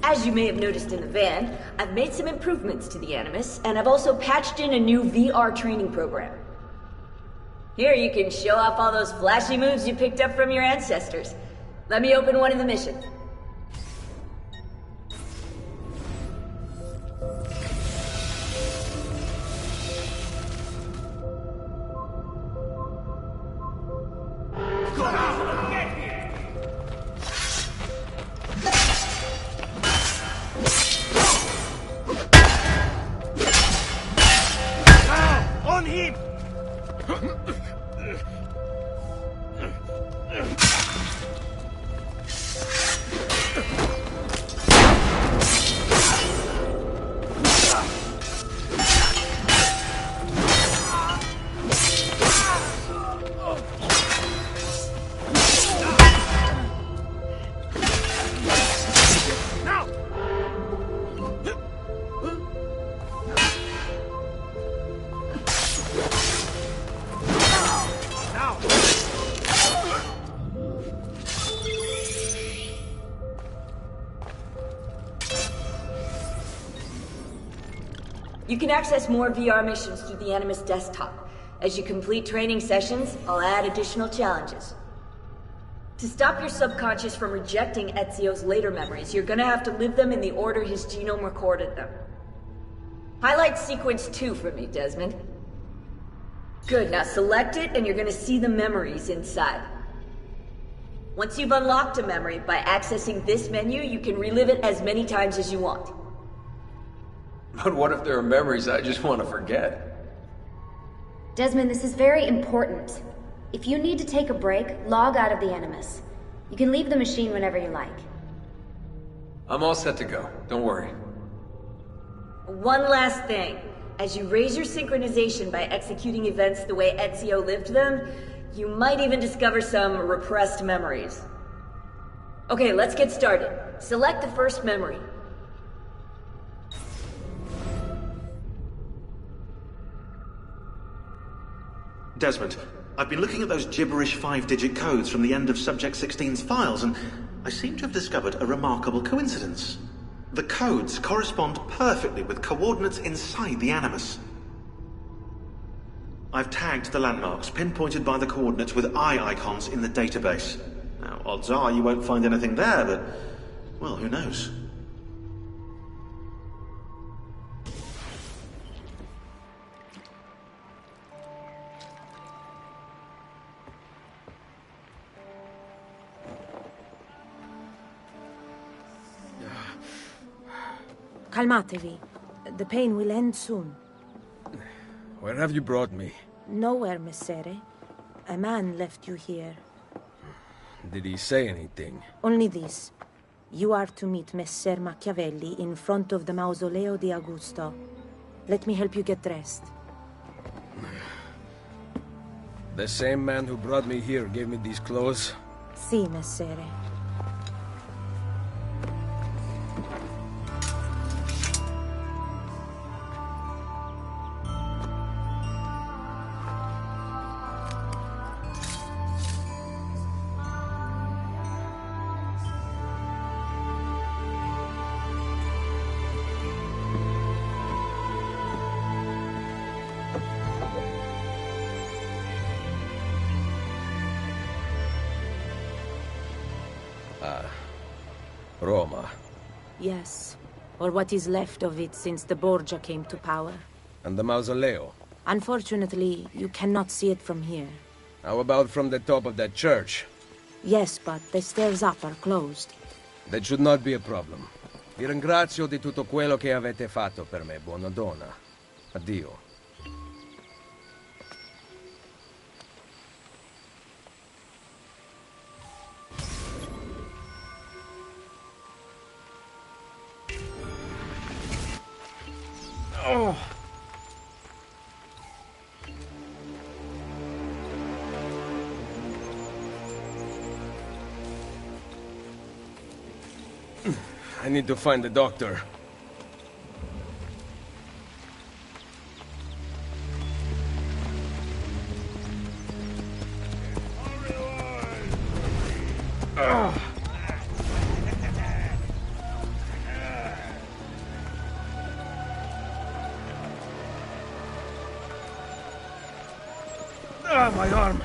As you may have noticed in the van, I've made some improvements to the Animus, and I've also patched in a new VR training program. Here you can show off all those flashy moves you picked up from your ancestors. Let me open one of the missions. You can access more VR missions through the Animus desktop. As you complete training sessions, I'll add additional challenges. To stop your subconscious from rejecting Ezio's later memories, you're gonna have to live them in the order his genome recorded them. Highlight sequence 2 for me, Desmond. Good, now select it and you're gonna see the memories inside. Once you've unlocked a memory, by accessing this menu, you can relive it as many times as you want. But what if there are memories I just want to forget? Desmond, this is very important. If you need to take a break, log out of the Animus. You can leave the machine whenever you like. I'm all set to go. Don't worry. One last thing. As you raise your synchronization by executing events the way Ezio lived them, you might even discover some repressed memories. Okay, let's get started. Select the first memory. Desmond, I've been looking at those gibberish 5-digit codes from the end of Subject 16's files, and I seem to have discovered a remarkable coincidence. The codes correspond perfectly with coordinates inside the Animus. I've tagged the landmarks, pinpointed by the coordinates with eye icons in the database. Now, odds are you won't find anything there, but, well, who knows? Calmatevi. The pain will end soon. Where have you brought me? Nowhere, Messere. A man left you here. Did he say anything? Only this. You are to meet Messer Machiavelli in front of the Mausoleo di Augusto. Let me help you get dressed. The same man who brought me here gave me these clothes? Si, Messere. Roma. Yes, or what is left of it since the Borgia came to power. And the Mausoleo? Unfortunately, you cannot see it from here. How about from the top of that church? Yes, but the stairs up are closed. That should not be a problem. Vi ringrazio di tutto quello che avete fatto per me, buona donna. Addio. Oh. I need to find the doctor. My arm.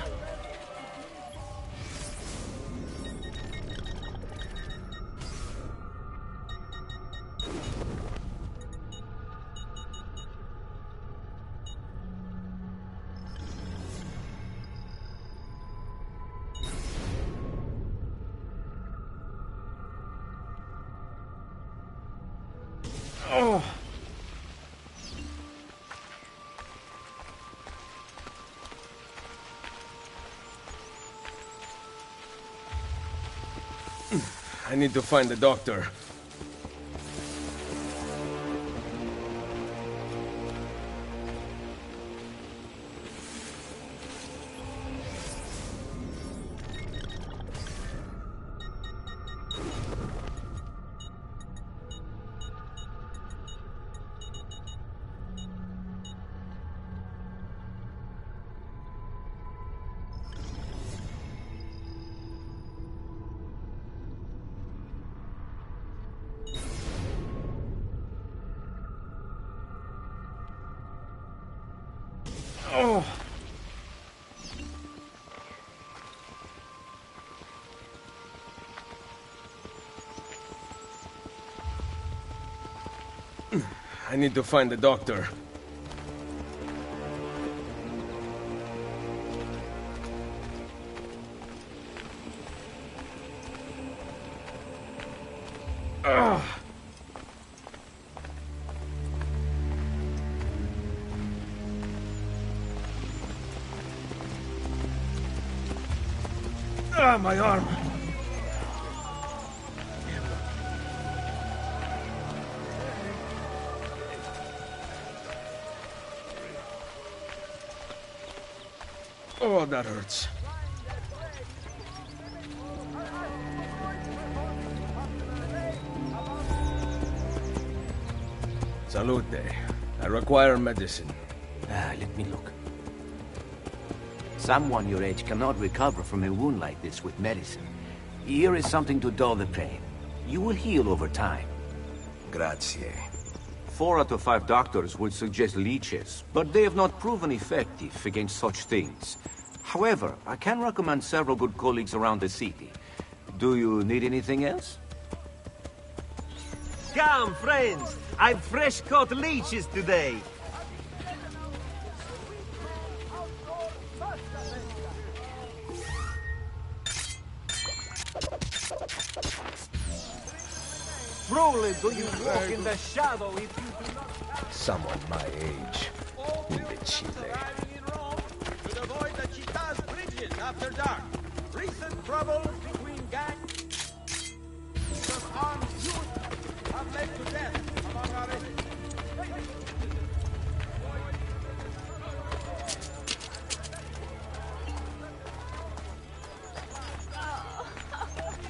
Oh. I need to find the doctor. Oh. I need to find the doctor. Ah, my arm. Oh, that hurts. Salute. I require medicine. Let me look. Someone your age cannot recover from a wound like this with medicine. Here is something to dull the pain. You will heal over time. Grazie. 4 out of 5 doctors would suggest leeches, but they have not proven effective against such things. However, I can recommend several good colleagues around the city. Do you need anything else? Come, friends! I've fresh-caught leeches today. Truly, do you walk in the shadow if you do not... Someone my age. Imbecile. To avoid the Chita's bridges after dark. Recent troubles between gangs of armed youth have led to death among our enemies.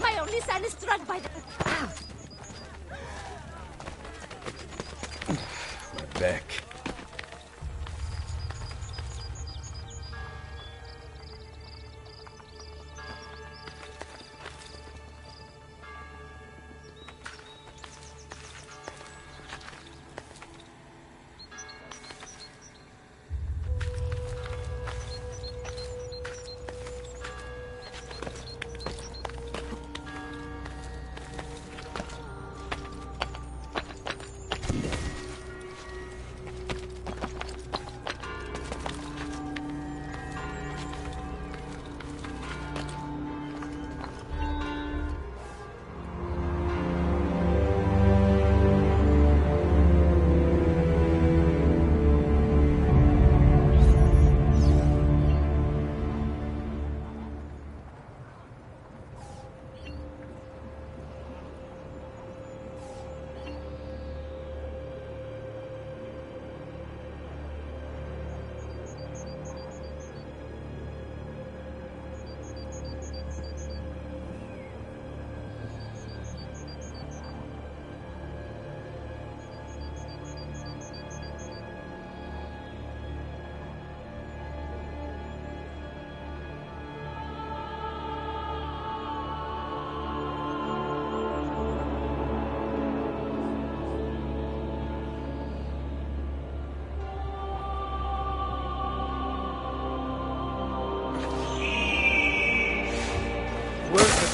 My only son is struck by the... Back.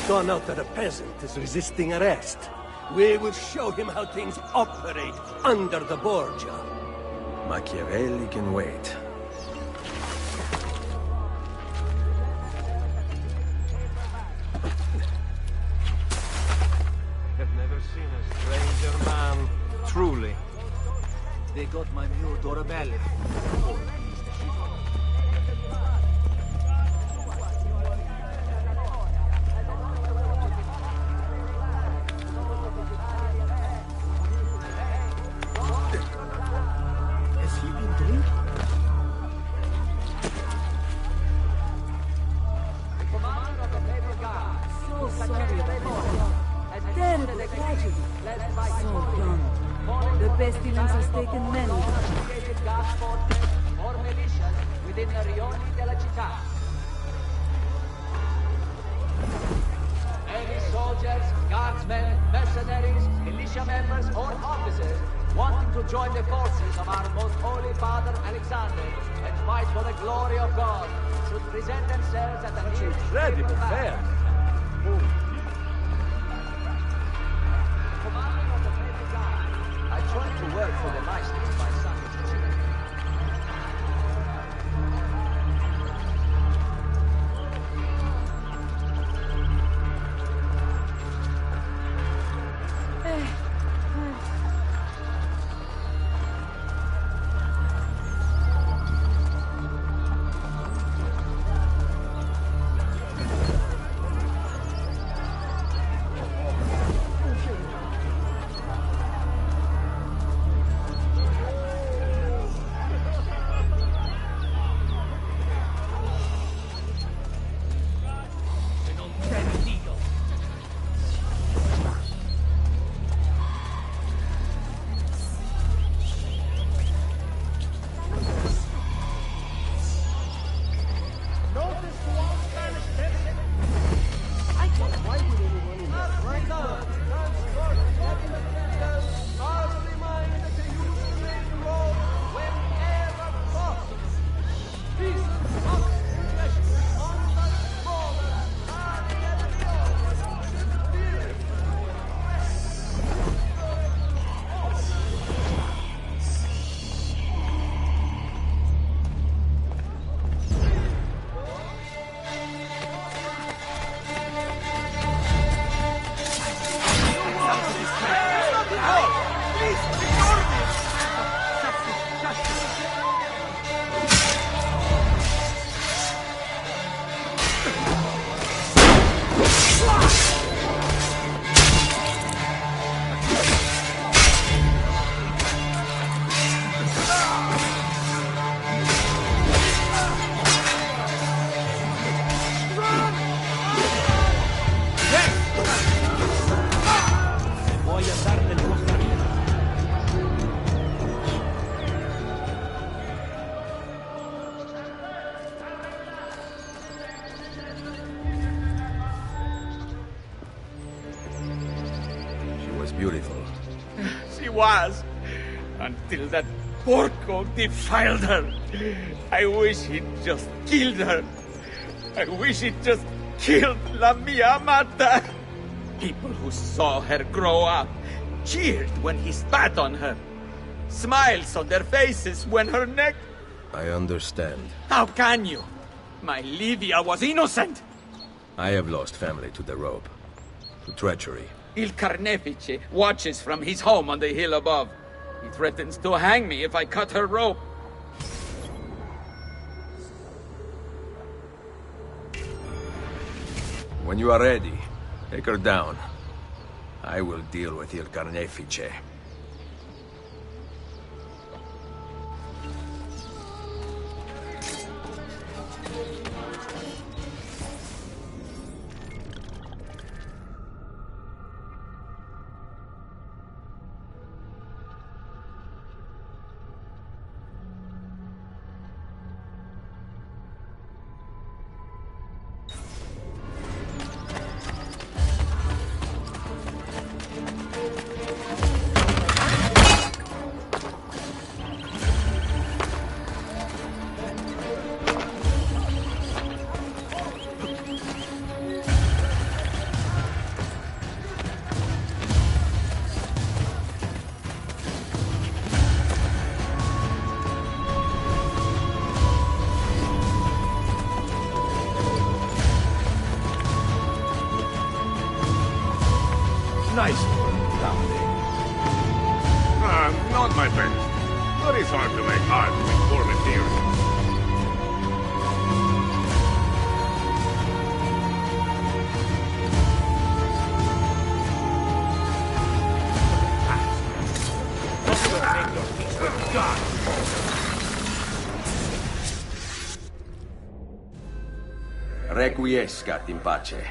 Gone out that a peasant is resisting arrest. We will show him how things operate under the Borgia. Machiavelli can wait. I've never seen a stranger man. Truly. They got my mule Dorabelli. beautiful. She was, until that porco defiled her. I wish he'd just killed her. I wish he'd just killed La Mia Amata. People who saw her grow up cheered when he spat on her. Smiles on their faces when her neck... I understand. How can you? My Livia was innocent. I have lost family to the rope. To treachery. Il Carnefice watches from his home on the hill above. He threatens to hang me if I cut her rope. When you are ready, take her down. I will deal with Il Carnefice. Nice one, Dominic. Not my best, but it's hard to make art with poor materials. Requiescat in pace.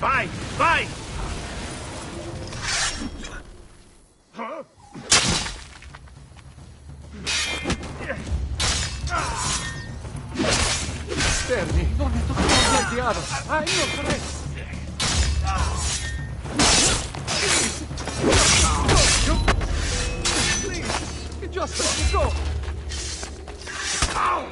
Fight! Fight! Huh? Fermi, non mi toccare il diavolo! Ah, io farei! Please, just let me go! Ow!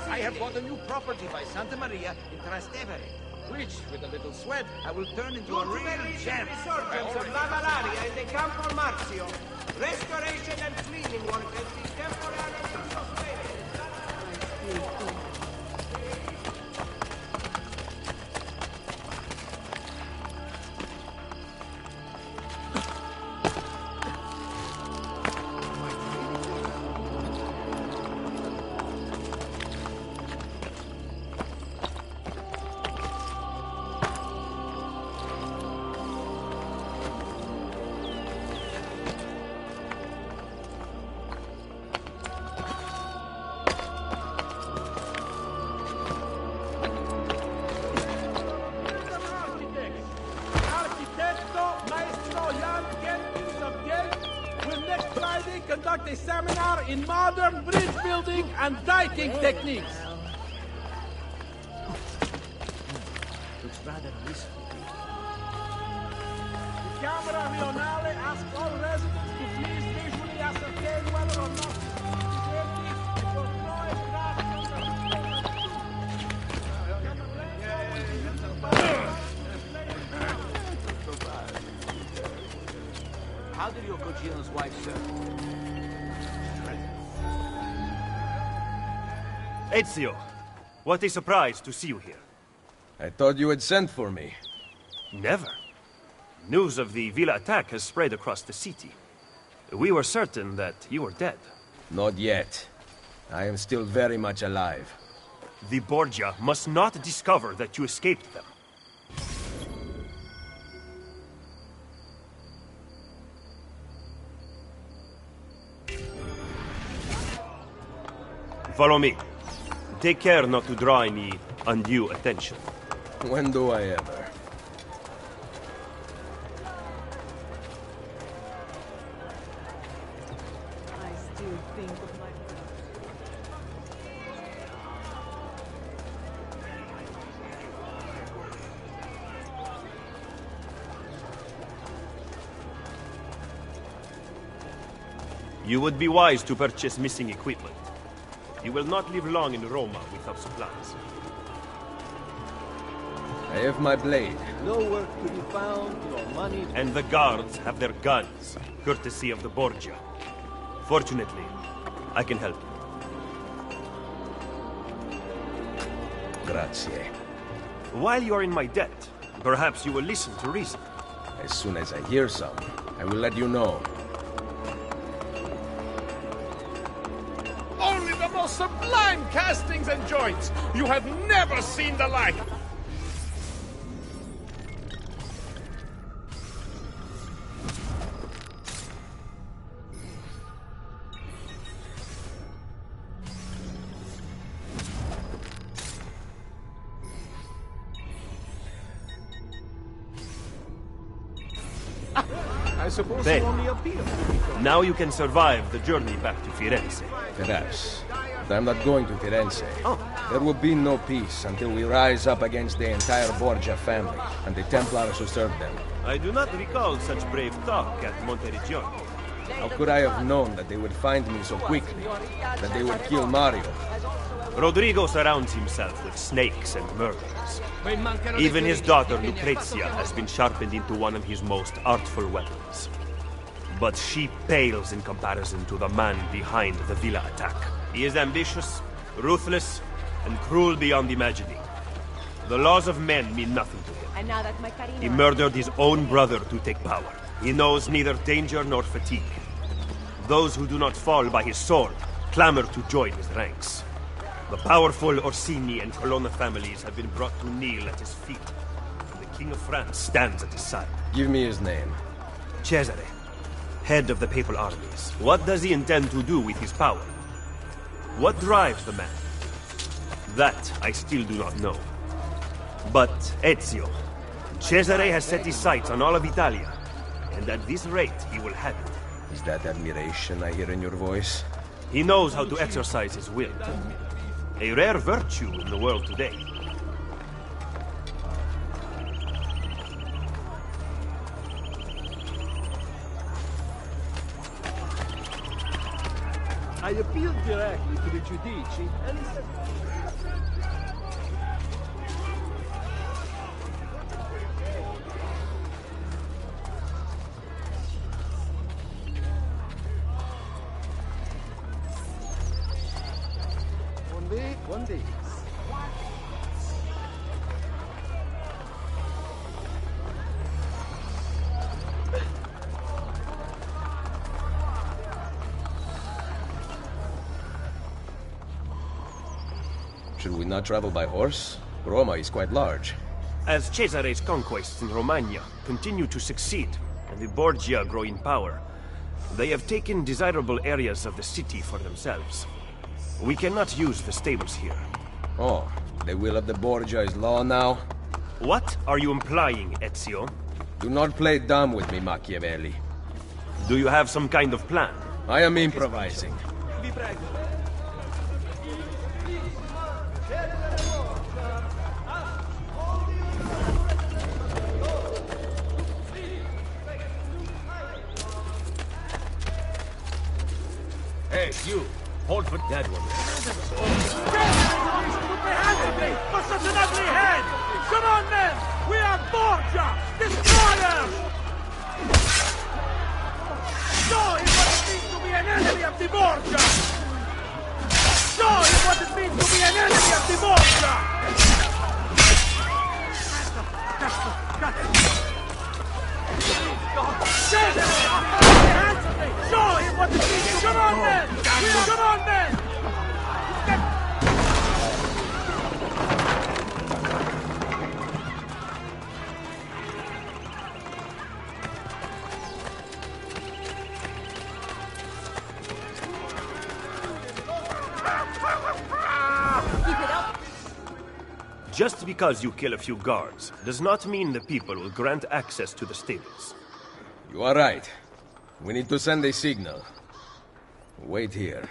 I have bought a new property by Santa Maria in Trastevere, which, with a little sweat, I will turn into a real gem. Resurgence of La Malaria in the Campo Marzio. Restoration and cleaning work has been temporarily suspended. Conduct a seminar in modern bridge building and diking techniques. Looks rather wistful. Camera Rionale asks all residents to please visually ascertain whether or not How did your Cochino's wife serve? Ezio, what a surprise to see you here. I thought you had sent for me. Never. News of the Villa attack has spread across the city. We were certain that you were dead. Not yet. I am still very much alive. The Borgia must not discover that you escaped them. Follow me. Take care not to draw any undue attention. When do I ever? You would be wise to purchase missing equipment. You will not live long in Roma without supplies. I have my blade. No work to be found, no money. And the guards have their guns, courtesy of the Borgia. Fortunately, I can help you. Grazie. While you are in my debt, perhaps you will listen to reason. As soon as I hear some, I will let you know. Only the most sublime castings and joints! You have never seen the like! I suppose Then, you only appeal to me. now you can survive the journey back to Firenze. Perhaps. But I'm not going to Firenze. Oh. There will be no peace until we rise up against the entire Borgia family and the Templars who serve them. I do not recall such brave talk at Monteriggioni. How could I have known that they would find me so quickly? That they would kill Mario? Rodrigo surrounds himself with snakes and murderers. Even his daughter Lucrezia has been sharpened into one of his most artful weapons. But she pales in comparison to the man behind the Villa attack. He is ambitious, ruthless, and cruel beyond imagining. The laws of men mean nothing to him. And now that my He murdered his own brother to take power. He knows neither danger nor fatigue. Those who do not fall by his sword clamor to join his ranks. The powerful Orsini and Colonna families have been brought to kneel at his feet. And the King of France stands at his side. Give me his name. Cesare, head of the papal armies. What does he intend to do with his power? What drives the man? That I still do not know. But Ezio, Cesare has set his sights on all of Italia, and at this rate he will have it. Is that admiration I hear in your voice? He knows how to exercise his will. A rare virtue in the world today. I appealed directly to the Jvgs, and he said... One day. Should we not travel by horse? Roma is quite large. As Cesare's conquests in Romagna continue to succeed, and the Borgia grow in power, they have taken desirable areas of the city for themselves. We cannot use the stables here. Oh, the will of the Borgia is law now? What are you implying, Ezio? Do not play dumb with me, Machiavelli. Do you have some kind of plan? I am improvising. Hey, you! Hold for that one. For such an ugly head! Come on, men! We are Borgia! Destroyers! Show him what it means to be an enemy of the Borgia! Show him what it means to be an enemy of the Borgia! Show him what it means to... Come on, men! Come on, men! Just because you kill a few guards does not mean the people will grant access to the stables. You are right. We need to send a signal. Wait here.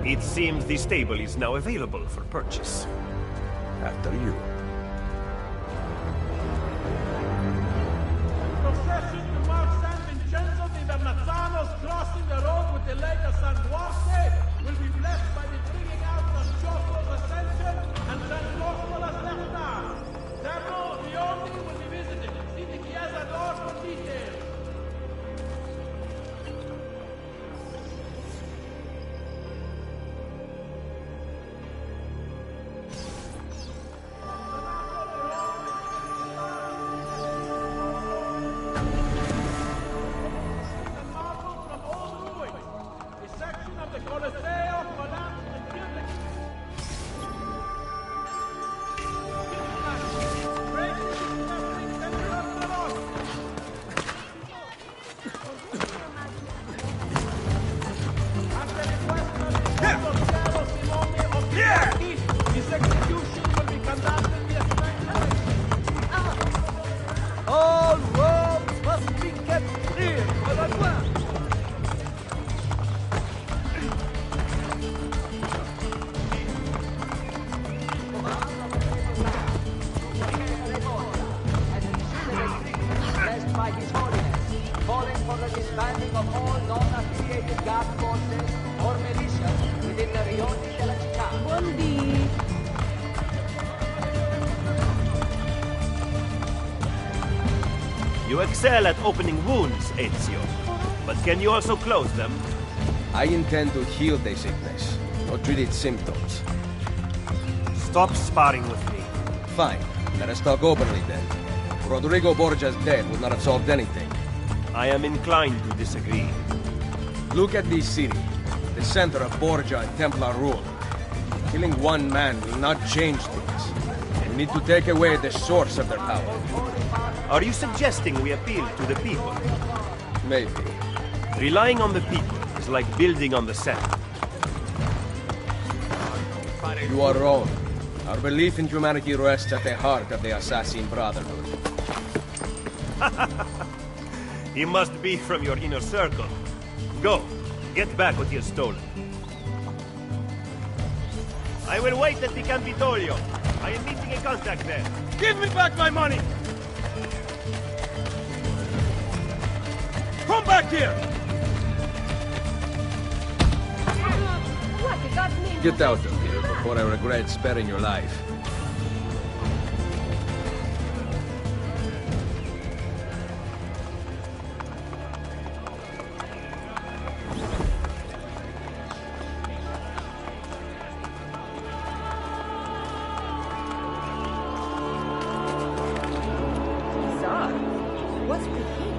It seems the stable is now available for purchase. After you. Procession to Mark San Vincenzo di Vernazzano's crossing the road with the Lake of San Duarte will be blessed by the bringing out of Giotto's Ascension and San Cosmola's left arm. Terno Leone will be visited. See the Chiesa door for details. All roads must be kept clear for the work. Blessed by His Holiness, calling for the disbanding of all non-affiliated guard forces or militias within the Rione della Città. You excel at opening wounds, Ezio. But can you also close them? I intend to heal the sickness, not treat its symptoms. Stop sparring with me. Fine. Let us talk openly then. Rodrigo Borgia's death would not have solved anything. I am inclined to disagree. Look at this city, the center of Borgia and Templar rule. Killing one man will not change things. We need to take away the source of their power. Are you suggesting we appeal to the people? Maybe. Relying on the people is like building on the sand. You are wrong. Our belief in humanity rests at the heart of the Assassin Brotherhood. He must be from your inner circle. Go, get back what he has stolen. I will wait at the Capitolio. I am meeting a contact there. Give me back my money! Come back here! Get out of here before I regret sparing your life. What's with him?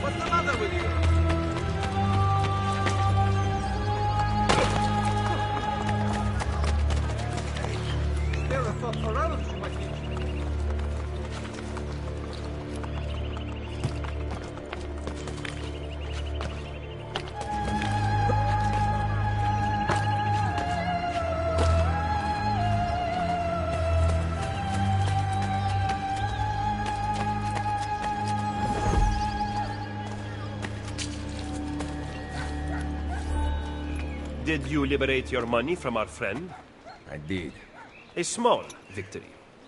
What's the matter with you? There are folks around you, my king. Did you liberate your money from our friend? I did. A small victory.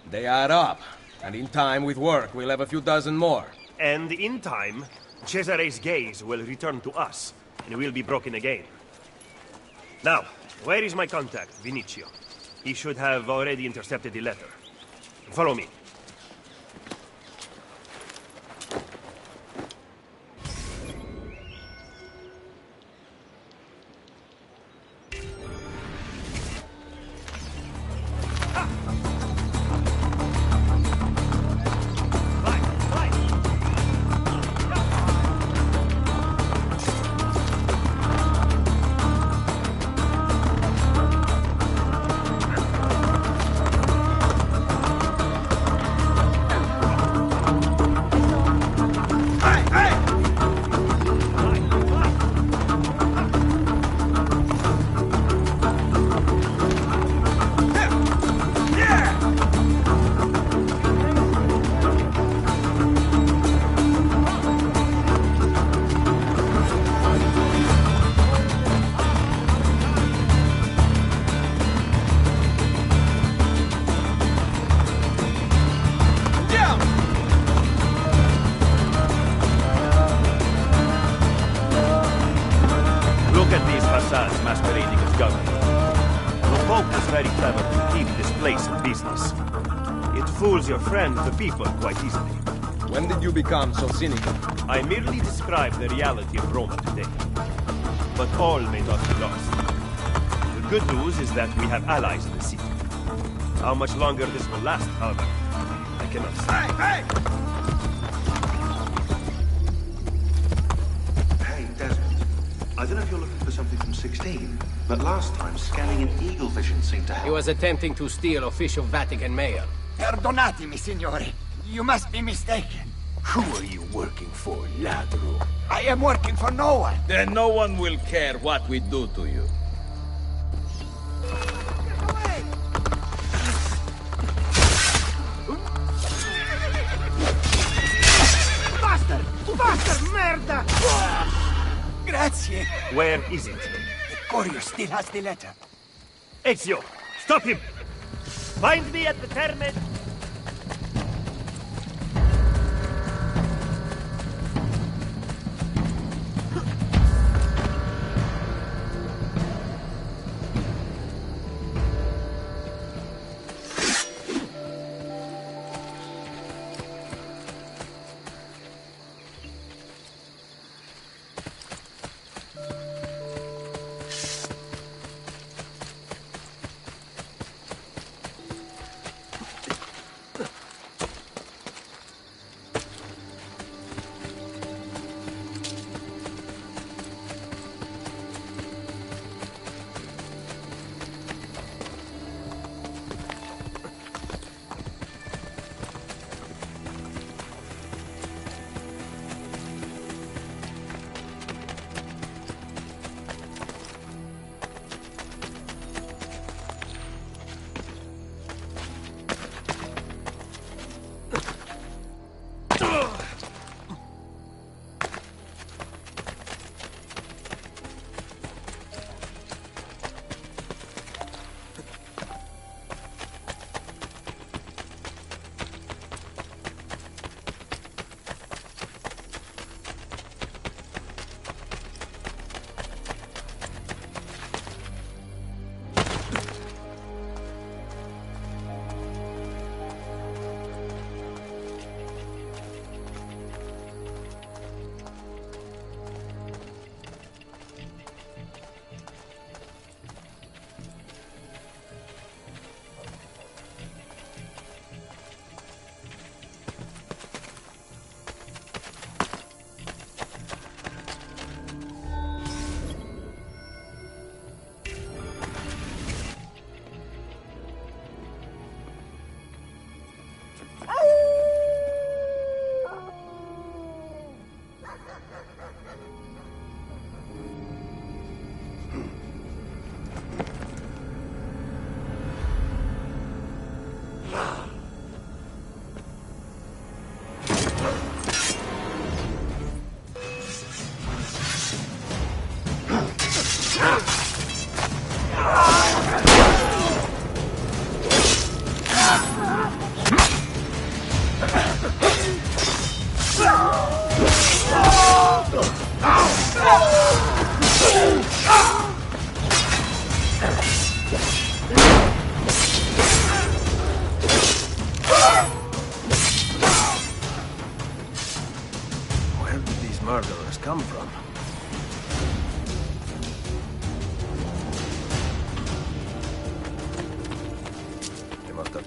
They add up. And in time, with work, we'll have a few dozen more. And in time, Cesare's gaze will return to us, and we'll be broken again. Now, where is my contact, Vinicio? He should have already intercepted the letter. Follow me. Masquerading as government. The Pope is very clever to keep this place in business. It fools your friend, the people, quite easily. When did you become so cynical? I merely describe the reality of Roma today. But all may not be lost. The good news is that we have allies in the city. How much longer this will last, however, I cannot say. Hey, Desmond. I don't know if you're looking for something from 16, but last time scanning in eagle vision seemed to help. He was attempting to steal official Vatican mail. Perdonatemi, signore. You must be mistaken. Who are you working for, ladro? I am working for no one. Then no one will care what we do to you. Bastard! Bastard! Merda! Grazie. Where is it? The courier still has the letter. Ezio, stop him! Find me at the Terme.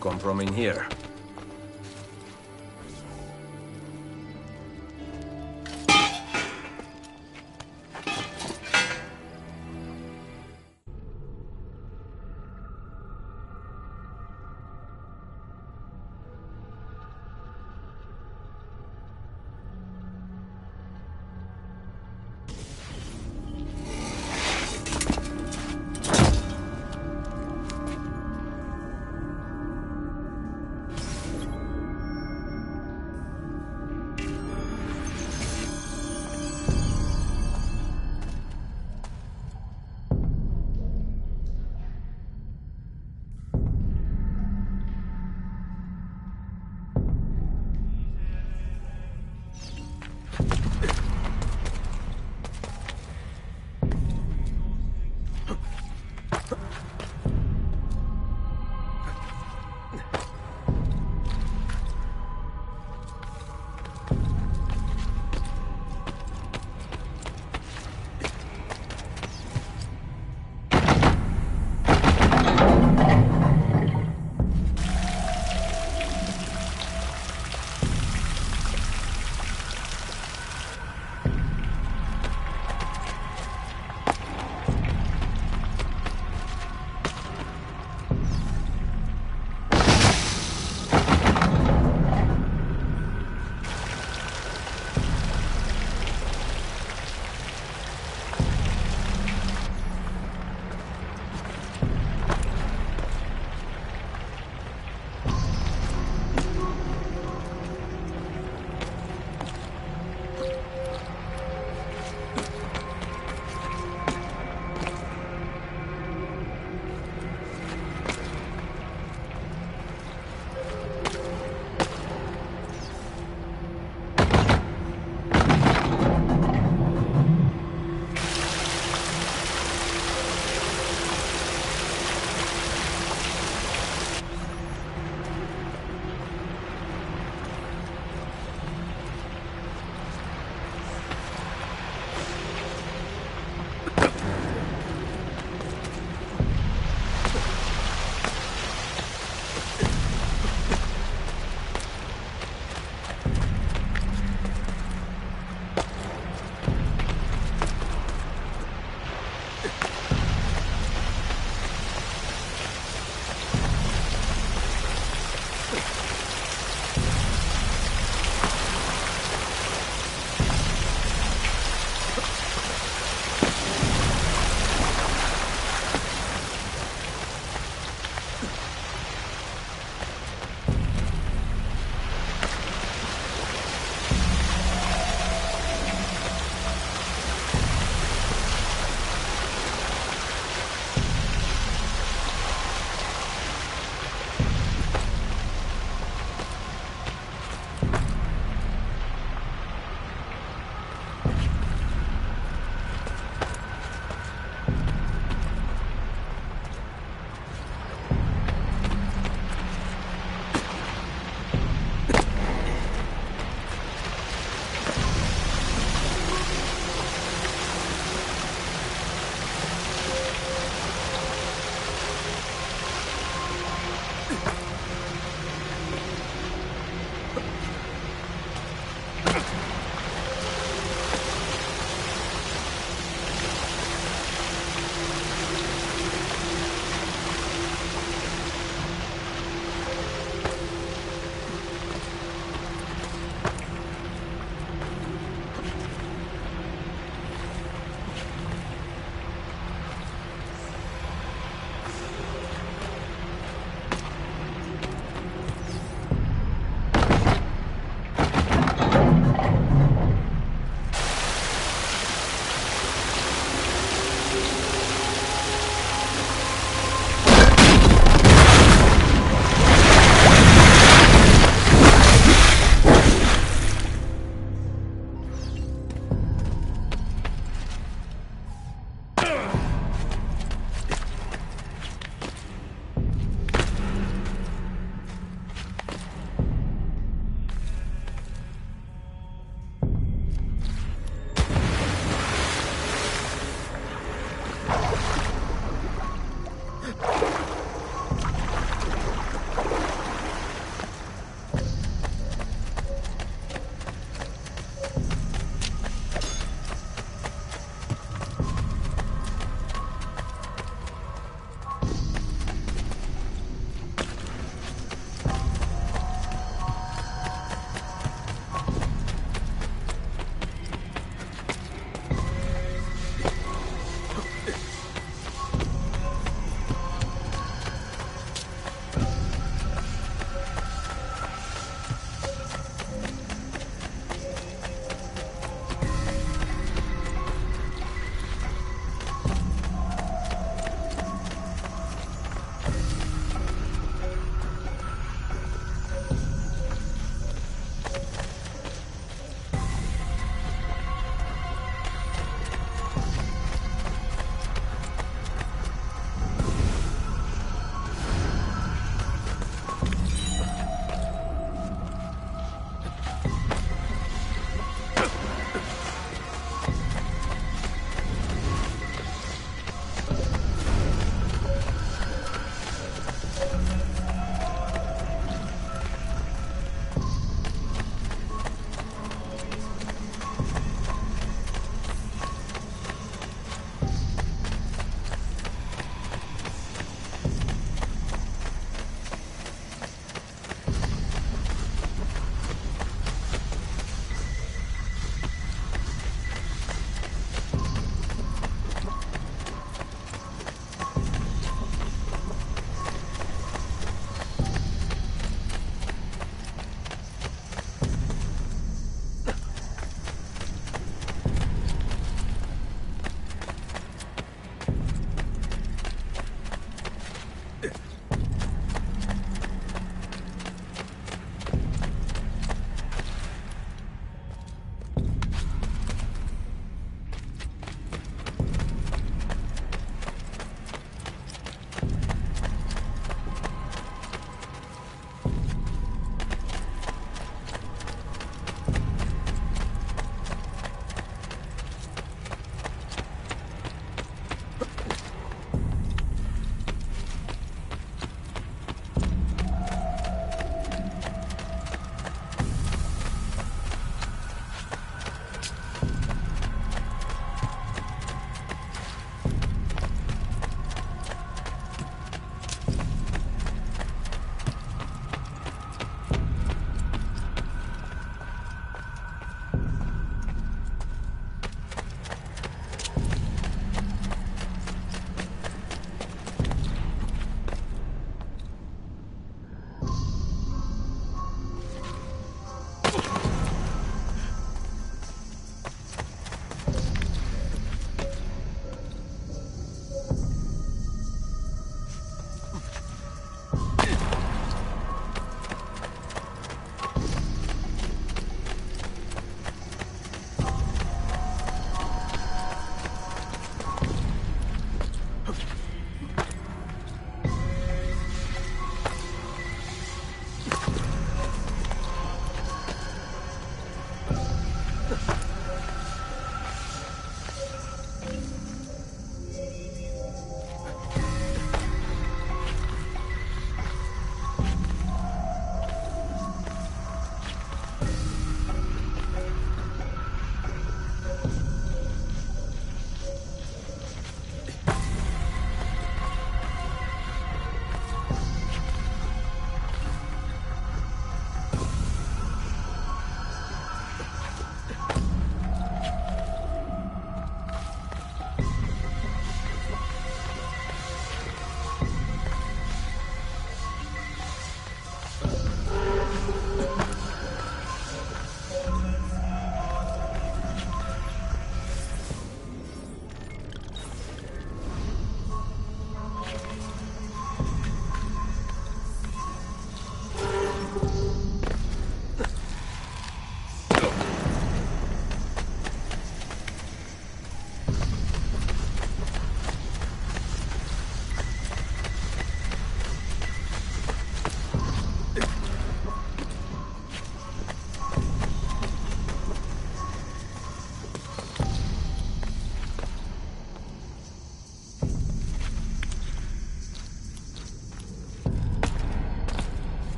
come from in here.